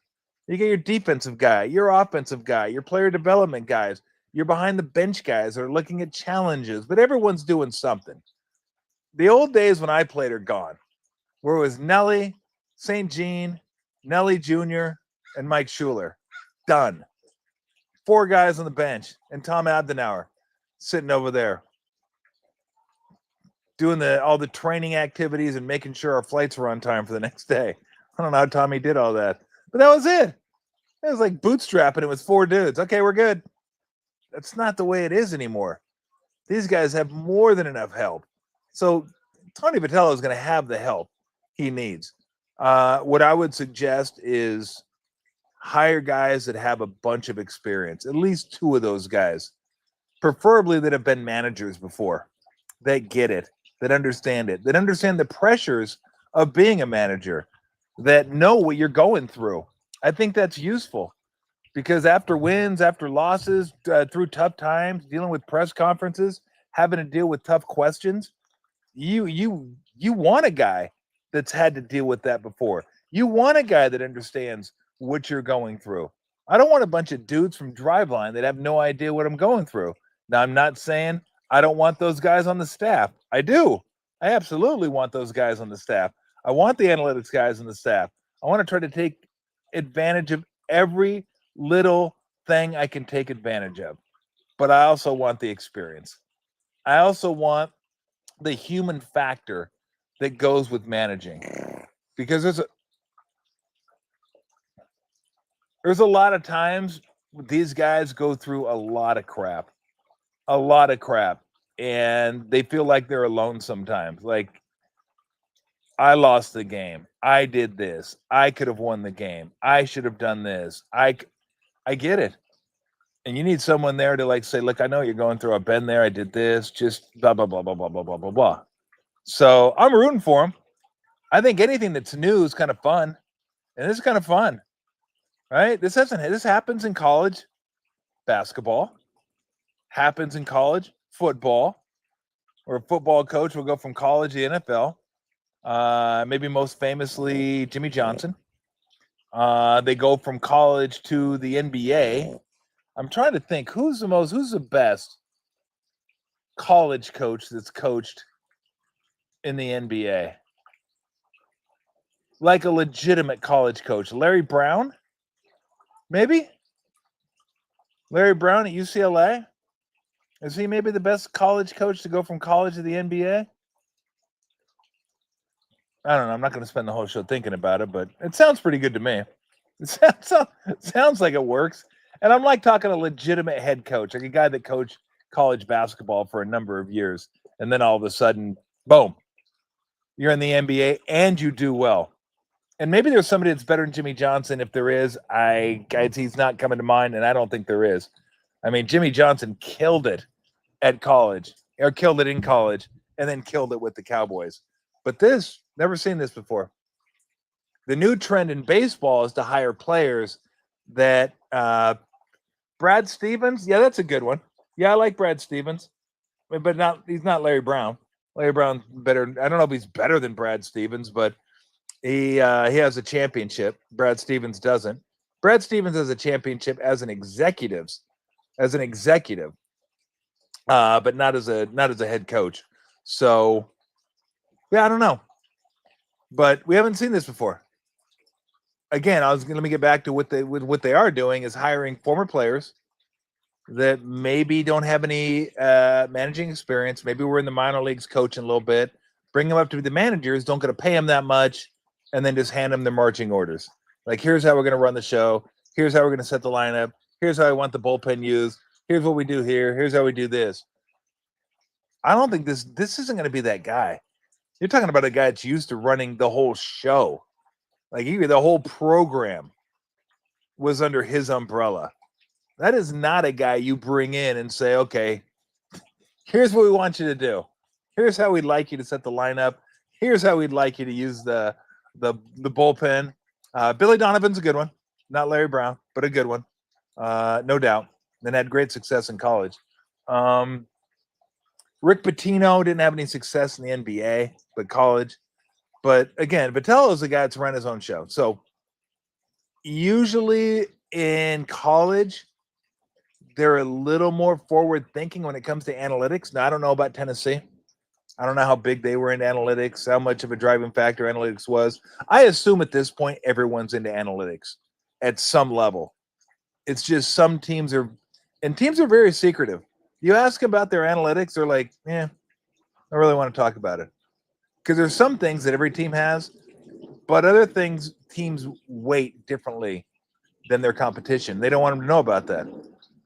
You get your defensive guy, your offensive guy, your player development guys, your behind the bench guys that are looking at challenges, but everyone's doing something. The old days when I played are gone, where it was Nelly, St. Jean, Nelly Jr., and Mike Schuler. Done. 4 guys on the bench, and Tom Abdenauer sitting over there doing all the training activities and making sure our flights were on time for the next day. I don't know how Tommy did all that, but that was it. It was like bootstrapping. It was 4 dudes. Okay, we're good. That's not the way it is anymore. These guys have more than enough help. So Tony Vitello is going to have the help he needs. What I would suggest is hire guys that have a bunch of experience, at least 2 of those guys, preferably that have been managers before, that get it, that understand it, that understand the pressures of being a manager, that know what you're going through. I think that's useful because after wins, after losses, through tough times, dealing with press conferences, having to deal with tough questions, you want a guy that's had to deal with that before. You want a guy that understands what you're going through. I don't want a bunch of dudes from Driveline that have no idea what I'm going through. Now, I'm not saying I don't want those guys on the staff. I do. I absolutely want those guys on the staff. I want the analytics guys on the staff. I want to try to take advantage of every little thing I can take advantage of. But I also want the experience. I also want the human factor that goes with managing. Because there's a lot of times these guys go through a lot of crap. And they feel like they're alone sometimes. Like, I lost the game. I did this. I could have won the game. I should have done this. I get it. And you need someone there to say, look, I know what you're going through. I've been there. I did this. Just blah, blah, blah, blah, blah, blah, blah, blah, blah. So I'm rooting for him. I think anything that's new is kind of fun. And this is kind of fun. Right? This happens in college basketball. Happens in college football. Where a football coach will go from college to the NFL. Maybe most famously Jimmy Johnson. They go from college to the NBA. I'm trying to think who's the best college coach that's coached in the NBA. Like a legitimate college coach. Larry Brown? Maybe? Larry Brown at UCLA? Is he maybe the best college coach to go from college to the NBA? I don't know. I'm not going to spend the whole show thinking about it, but it sounds pretty good to me. It sounds like it works. And I'm like talking a legitimate head coach, like a guy that coached college basketball for a number of years. And then all of a sudden, boom, you're in the NBA and you do well. And maybe there's somebody that's better than Jimmy Johnson. If there is, he's not coming to mind, and I don't think there is. I mean, Jimmy Johnson killed it at college, or killed it in college, and then killed it with the Cowboys. But this, never seen this before. The new trend in baseball is to hire players that Brad Stevens, yeah, that's a good one. Yeah, I like Brad Stevens, but he's not Larry Brown. Larry Brown's better. I don't know if he's better than Brad Stevens, but he has a championship. Brad Stevens doesn't. Brad Stevens has a championship as an executive, but not as a head coach. So, yeah, I don't know, but we haven't seen this before. Again, let me get back to what they are doing is hiring former players that maybe don't have any managing experience. Maybe we're in the minor leagues coaching a little bit. Bring them up to be the managers. Don't get to pay them that much, and then just hand them their marching orders. Like, here's how we're going to run the show. Here's how we're going to set the lineup. Here's how I want the bullpen used. Here's what we do here. Here's how we do this. I don't think this isn't going to be that guy. You're talking about a guy that's used to running the whole show. Like, the whole program was under his umbrella. That is not a guy you bring in and say, okay, here's what we want you to do. Here's how we'd like you to set the lineup. Here's how we'd like you to use the bullpen. Billy Donovan's a good one. Not Larry Brown, but a good one. No doubt. And had great success in college. Rick Pitino didn't have any success in the NBA, but college. But again, Vitello's the guy that's run his own show. So usually in college, they're a little more forward thinking when it comes to analytics. Now, I don't know about Tennessee. I don't know how big they were into analytics, how much of a driving factor analytics was. I assume at this point, everyone's into analytics at some level. It's just some teams are very secretive. You ask about their analytics, they're like, I really want to talk about it. Because there's some things that every team has, but other things teams weight differently than their competition. They don't want them to know about that.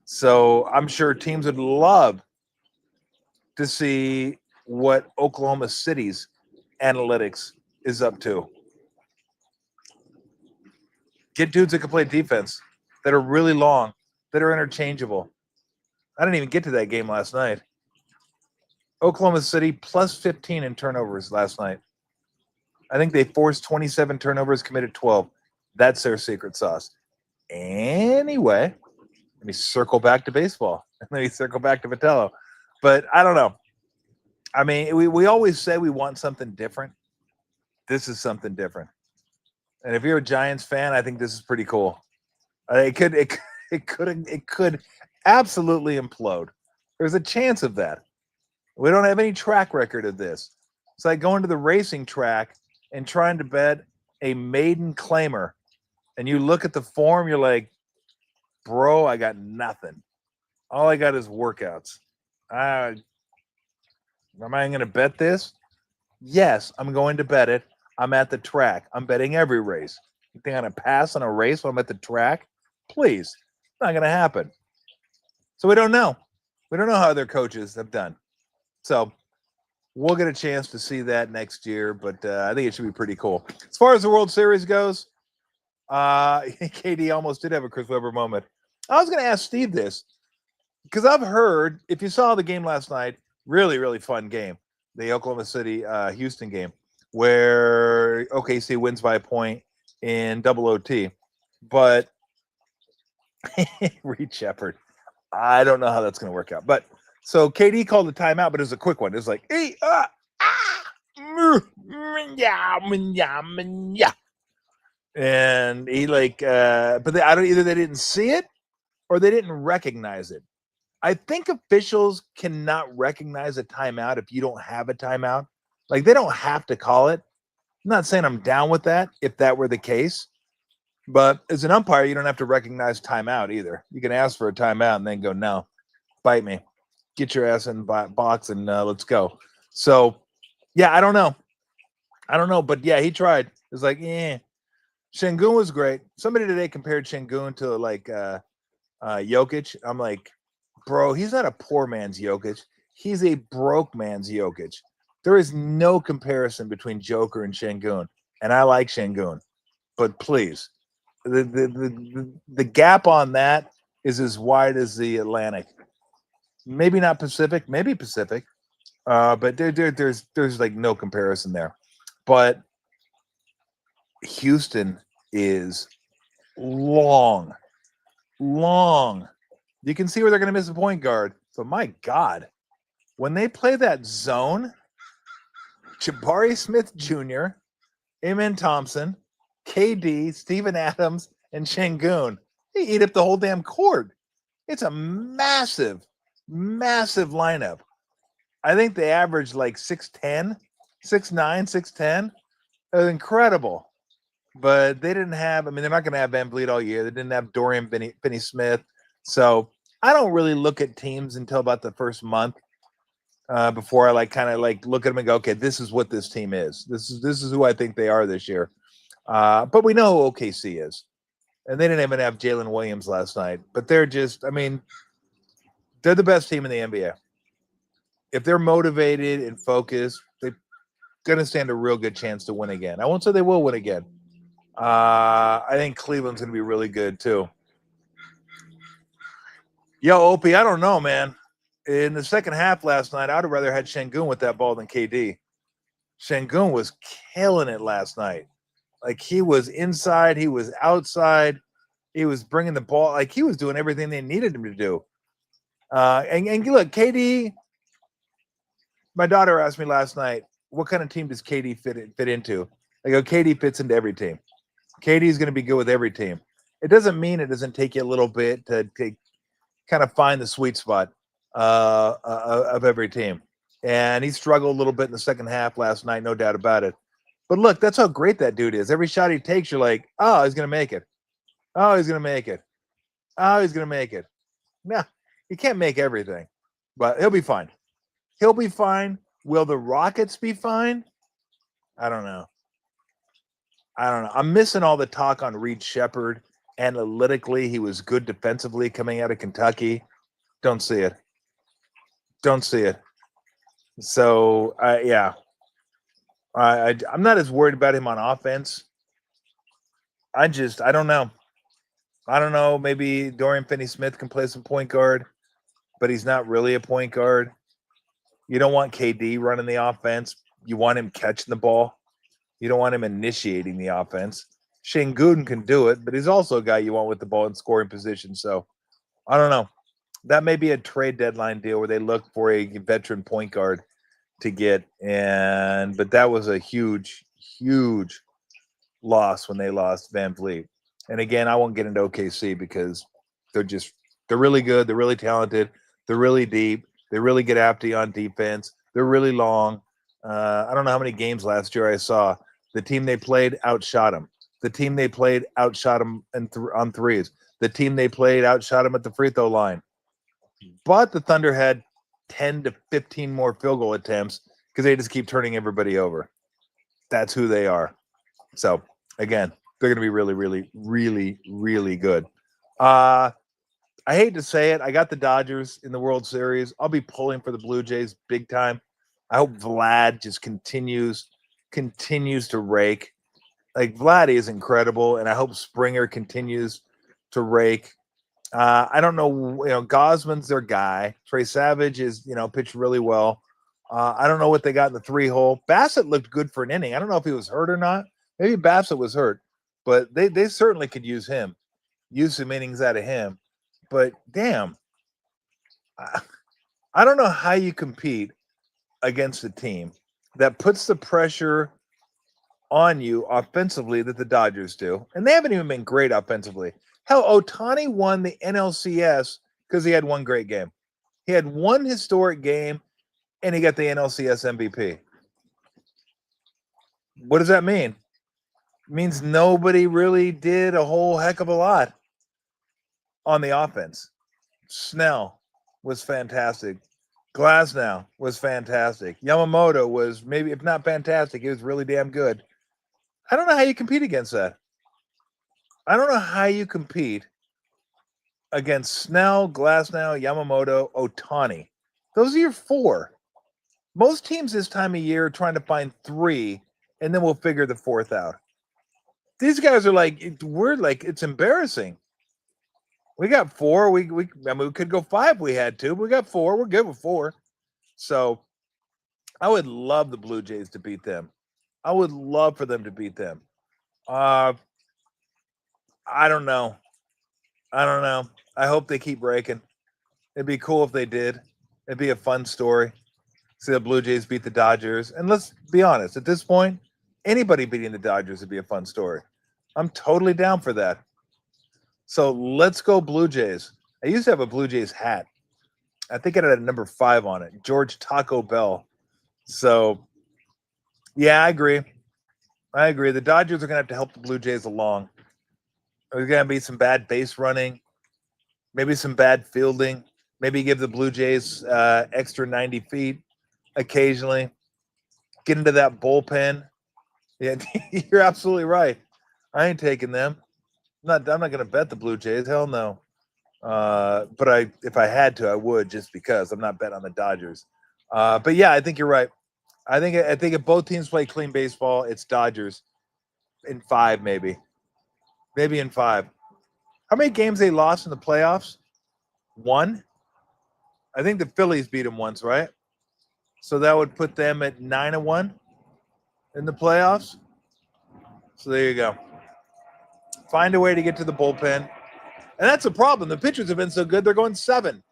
So I'm sure teams would love to see what Oklahoma City's analytics is up to. Get dudes that can play defense, that are really long, that are interchangeable. I didn't even get to that game last night. Oklahoma City plus 15 in turnovers last night. I think they forced 27 turnovers, committed 12. That's their secret sauce. Anyway, let me circle back to baseball. Let me circle back to Vitello. But I don't know. I mean, we always say we want something different. This is something different. And if you're a Giants fan, I think this is pretty cool. It could absolutely implode. There's a chance of that. We don't have any track record of this. It's like going to the racing track and trying to bet a maiden claimer. And you look at the form, you're like, bro, I got nothing. All I got is workouts. Am I going to bet this? Yes, I'm going to bet it. I'm at the track. I'm betting every race. You think I'm going to pass on a race when I'm at the track? Please. It's not going to happen. So we don't know. We don't know how other coaches have done. So we'll get a chance to see that next year, but I think it should be pretty cool. As far as the World Series goes, KD almost did have a Chris Webber moment. I was going to ask Steve this, because I've heard, if you saw the game last night, really, really fun game, the Oklahoma City Houston game, where OKC wins by a point in double OT. But Reed Shepherd, I don't know how that's going to work out. But so KD called the timeout, but it was a quick one. It was like, hey, and he but either they didn't see it or they didn't recognize it. I think officials cannot recognize a timeout if you don't have a timeout. Like, they don't have to call it. I'm not saying I'm down with that if that were the case. But as an umpire, you don't have to recognize timeout either. You can ask for a timeout and then go, no, bite me. get your ass in box and let's go. So, yeah, I don't know. But yeah, he tried. It's like, Şengün was great. Somebody today compared Şengün to like Jokic. I'm like, bro, he's not a poor man's Jokic. He's a broke man's Jokic. There is no comparison between Joker and Şengün. And I like Şengün. But please, the gap on that is as wide as the Atlantic. Maybe not Pacific, maybe Pacific. But there's like no comparison there. But Houston is long. You can see where they're going to miss a point guard. But my God, when they play that zone, Jabari Smith Jr., Amen Thompson, KD, Steven Adams, and Şengün, they eat up the whole damn court. It's a massive lineup. I think they averaged like 6'10", 6'9", 6'10". It was incredible. But they didn't have, they're not going to have Van Vliet all year. They didn't have Dorian Finney-Smith. So I don't really look at teams until about the first month before I kind of look at them and go, okay, this is what this team is. This is who I think they are this year. But we know who OKC is. And they didn't even have Jalen Williams last night. But they're just, they're the best team in the NBA. If they're motivated and focused, they're going to stand a real good chance to win again. I won't say they will win again. I think Cleveland's going to be really good too. Yo, Opie, I don't know, man. In the second half last night, I'd have rather had Şengün with that ball than KD. Şengün was killing it last night. Like, he was inside, he was outside, he was bringing the ball. Like, he was doing everything they needed him to do. And look, KD, my daughter asked me last night, what kind of team does KD fit into? I go, KD fits into every team. KD is going to be good with every team. It doesn't mean it doesn't take you a little bit to kind of find the sweet spot of every team. And he struggled a little bit in the second half last night, no doubt about it. But look, that's how great that dude is. Every shot he takes, you're like, oh, he's going to make it. Oh, he's going to make it. Oh, he's going to make it. No, he can't make everything, but he'll be fine. He'll be fine. Will the Rockets be fine? I don't know. I'm missing all the talk on Reed Shepherd. Analytically, he was good defensively coming out of Kentucky. Don't see it. So, yeah. I'm not as worried about him on offense. I don't know. I don't know. Maybe Dorian Finney-Smith can play some point guard, but he's not really a point guard. You don't want KD running the offense. You want him catching the ball. You don't want him initiating the offense. Şengün can do it, but he's also a guy you want with the ball in scoring position. So, I don't know. That may be a trade deadline deal where they look for a veteran point guard to get. But that was a huge loss when they lost Van Vliet. And again, I won't get into OKC because they're really good. They're really talented. They're really deep. They really get after you on defense. They're really long. I don't know how many games last year I saw. The team they played outshot them. The team they played outshot them on threes. The team they played outshot them at the free throw line. But the Thunder had 10 to 15 more field goal attempts because they just keep turning everybody over. That's who they are. So, again, they're going to be really, really, really, really good. I hate to say it. I got the Dodgers in the World Series. I'll be pulling for the Blue Jays big time. I hope Vlad just continues to rake. Like, Vlad is incredible, and I hope Springer continues to rake. I don't know, Gosman's their guy. Trey Savage is, pitched really well. I don't know what they got in the 3-hole. Bassett looked good for an inning. I don't know if he was hurt or not. Maybe Bassett was hurt, but they certainly could use him. Use some innings out of him. But damn, I don't know how you compete against a team that puts the pressure on you offensively that the Dodgers do. And they haven't even been great offensively. Hell, Ohtani won the NLCS because he had one great game. He had one historic game, and he got the NLCS MVP. What does that mean? It means nobody really did a whole heck of a lot on the offense. Snell was fantastic. Glasnow was fantastic. Yamamoto was maybe, if not fantastic, he was really damn good. I don't know how you compete against that. I don't know how you compete against Snell, Glasnow, Yamamoto, Ohtani. Those are your four. Most teams this time of year are trying to find three, and then we'll figure the fourth out. These guys are like, it's embarrassing. We got four. We could go five if we had to, but we got four. We're good with four. So I would love the Blue Jays to beat them. I would love for them to beat them. I don't know. I hope they keep breaking. It'd be cool if they did. It'd be a fun story. See the Blue Jays beat the Dodgers. And let's be honest, at this point, anybody beating the Dodgers would be a fun story. I'm totally down for that. So let's go Blue Jays. I used to have a Blue Jays hat. I think it had a number 5 on it. George Taco Bell. So, yeah, I agree. The Dodgers are going to have to help the Blue Jays along. There's going to be some bad base running, maybe some bad fielding, maybe give the Blue Jays extra 90 feet occasionally. Get into that bullpen. Yeah, you're absolutely right. I ain't taking them. I'm not going to bet the Blue Jays. Hell no. But if I had to, I would, just because I'm not betting on the Dodgers. But yeah, I think you're right. I think if both teams play clean baseball, it's Dodgers in 5, maybe in 5. How many games they lost in the playoffs? 1. I think the Phillies beat them once, right? So that would put them at 9-1 in the playoffs. So there you go. Find a way to get to the bullpen. And that's a problem. The pitchers have been so good, they're going 7.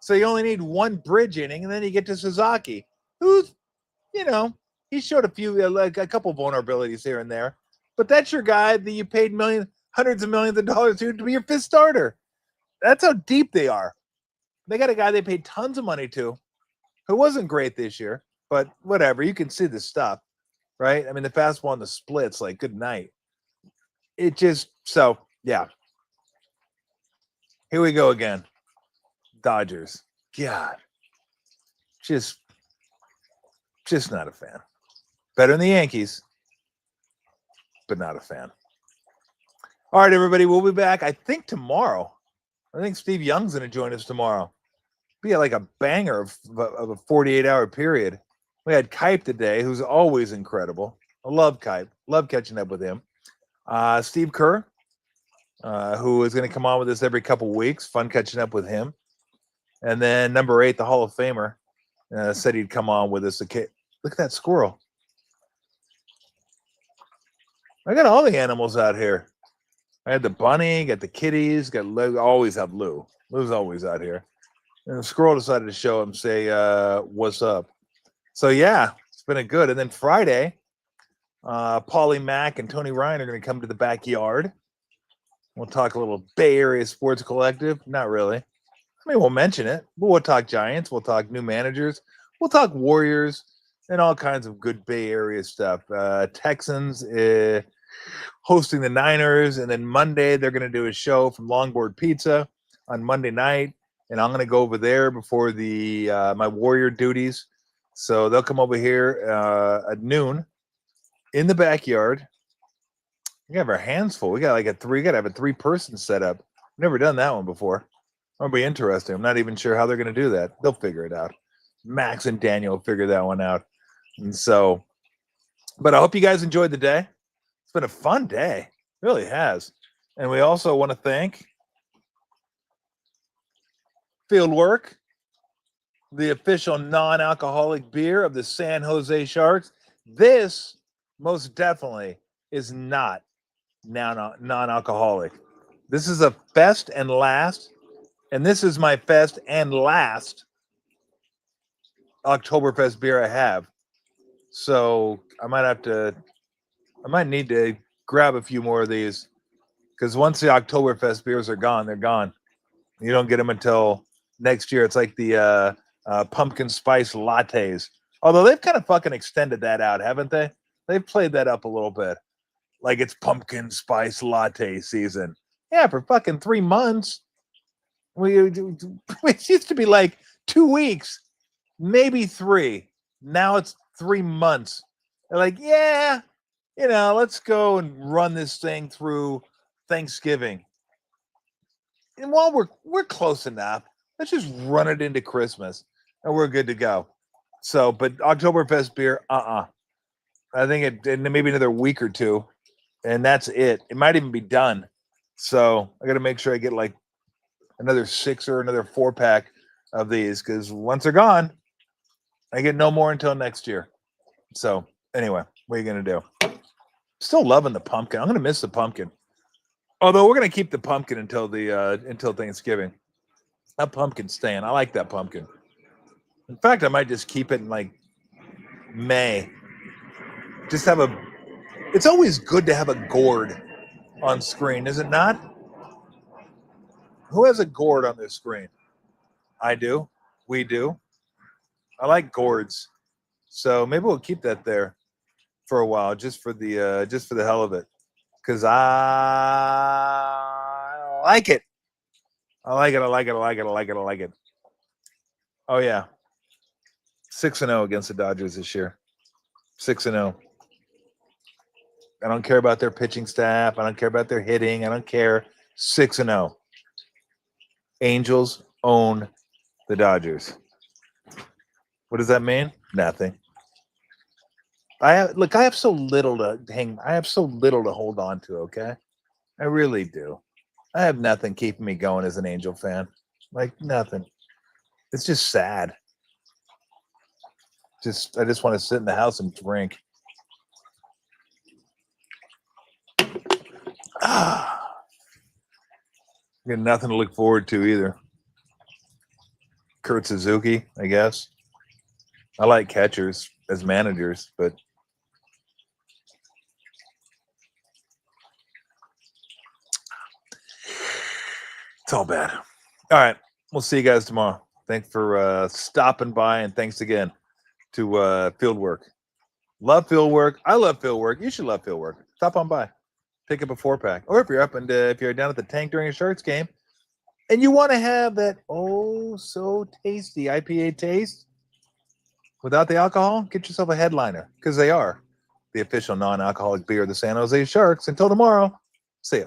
So you only need 1 bridge inning, and then you get to Sasaki, who's, he showed a couple vulnerabilities here and there. But that's your guy that you paid hundreds of millions of dollars to be your 5th starter. That's how deep they are. They got a guy they paid tons of money to who wasn't great this year, but whatever. You can see the stuff, right? I mean, the fastball and the splits, like, good night. Yeah. Here we go again. Dodgers. God. Just not a fan. Better than the Yankees, but not a fan. All right, everybody, we'll be back, I think, tomorrow. I think Steve Young's going to join us tomorrow. Be like a banger of a 48-hour period. We had Kipe today, who's always incredible. I love Kipe. Love catching up with him. Steve Kerr, who is going to come on with us every couple weeks. Fun catching up with him. And then number 8, the Hall of Famer, said he'd come on with us. Look at that squirrel. I got all the animals out here. I had the bunny, got the kitties, always have Lou. Lou's always out here. And the squirrel decided to show him, say, what's up. So, yeah, it's been a good. And then Friday, Paulie Mack and Tony Ryan are going to come to the backyard. We'll talk a little Bay Area Sports Collective. Not really. I mean, we'll mention it. But we'll talk Giants. We'll talk new managers. We'll talk Warriors and all kinds of good Bay Area stuff. Texans hosting the Niners. And then Monday, they're going to do a show from Longboard Pizza on Monday night. And I'm going to go over there before my Warrior duties. So they'll come over here at noon in the backyard. We have our hands full. We got to have a 3-person setup. Never done that one before. That'll be interesting. I'm not even sure how they're going to do that. They'll figure it out. Max and Daniel will figure that one out. And so, but I hope you guys enjoyed the day. It's been a fun day. It really has. And we also want to thank Fieldwork, the official non-alcoholic beer of the San Jose Sharks. This most definitely is not non-alcoholic. This is a best and last, and this is my best and last Oktoberfest beer I have. So I might need to grab a few more of these, because once the Oktoberfest beers are gone, they're gone. You don't get them until next year. It's like the pumpkin spice lattes. Although they've kind of fucking extended that out, haven't they? They've played that up a little bit. Like it's pumpkin spice latte season. Yeah, for fucking 3 months. It used to be like 2 weeks, maybe 3. Now it's 3 months. They're like, yeah, let's go and run this thing through Thanksgiving. And while we're close enough, let's just run it into Christmas and we're good to go. So, but Oktoberfest beer, I think it maybe another week or 2, and that's it. It might even be done. So I got to make sure I get like another 6 or another 4-pack of these, because once they're gone, I get no more until next year. So anyway, what are you gonna do? Still loving the pumpkin. I'm gonna miss the pumpkin. Although we're gonna keep the pumpkin until Thanksgiving. That pumpkin's staying. I like that pumpkin. In fact, I might just keep it in like May. Just have it's always good to have a gourd on screen, is it not? Who has a gourd on their screen? I do. We do. I like gourds. So maybe we'll keep that there for a while, just for the hell of it. Because I like it. I like it. Oh yeah. 6-0 against the Dodgers this year. 6-0. I don't care about their pitching staff. I don't care about their hitting. I don't care. 6-0. Angels own the Dodgers. What does that mean? Nothing. I have so little to hold on to, okay? I really do. I have nothing keeping me going as an Angel fan. Like nothing. It's just sad. I just want to sit in the house and drink. Got nothing to look forward to either. Kurt Suzuki, I guess. I like catchers as managers, but it's all bad. All right. We'll see you guys tomorrow. Thanks for stopping by, and thanks again to Fieldwork. Love Fieldwork. I love Fieldwork. You should love Fieldwork. Stop on by. Pick up a 4-pack. Or if you're up and if you're down at the tank during a Sharks game and you want to have that so tasty IPA taste without the alcohol, get yourself a Headliner, because they are the official non-alcoholic beer of the San Jose Sharks. Until tomorrow, see ya.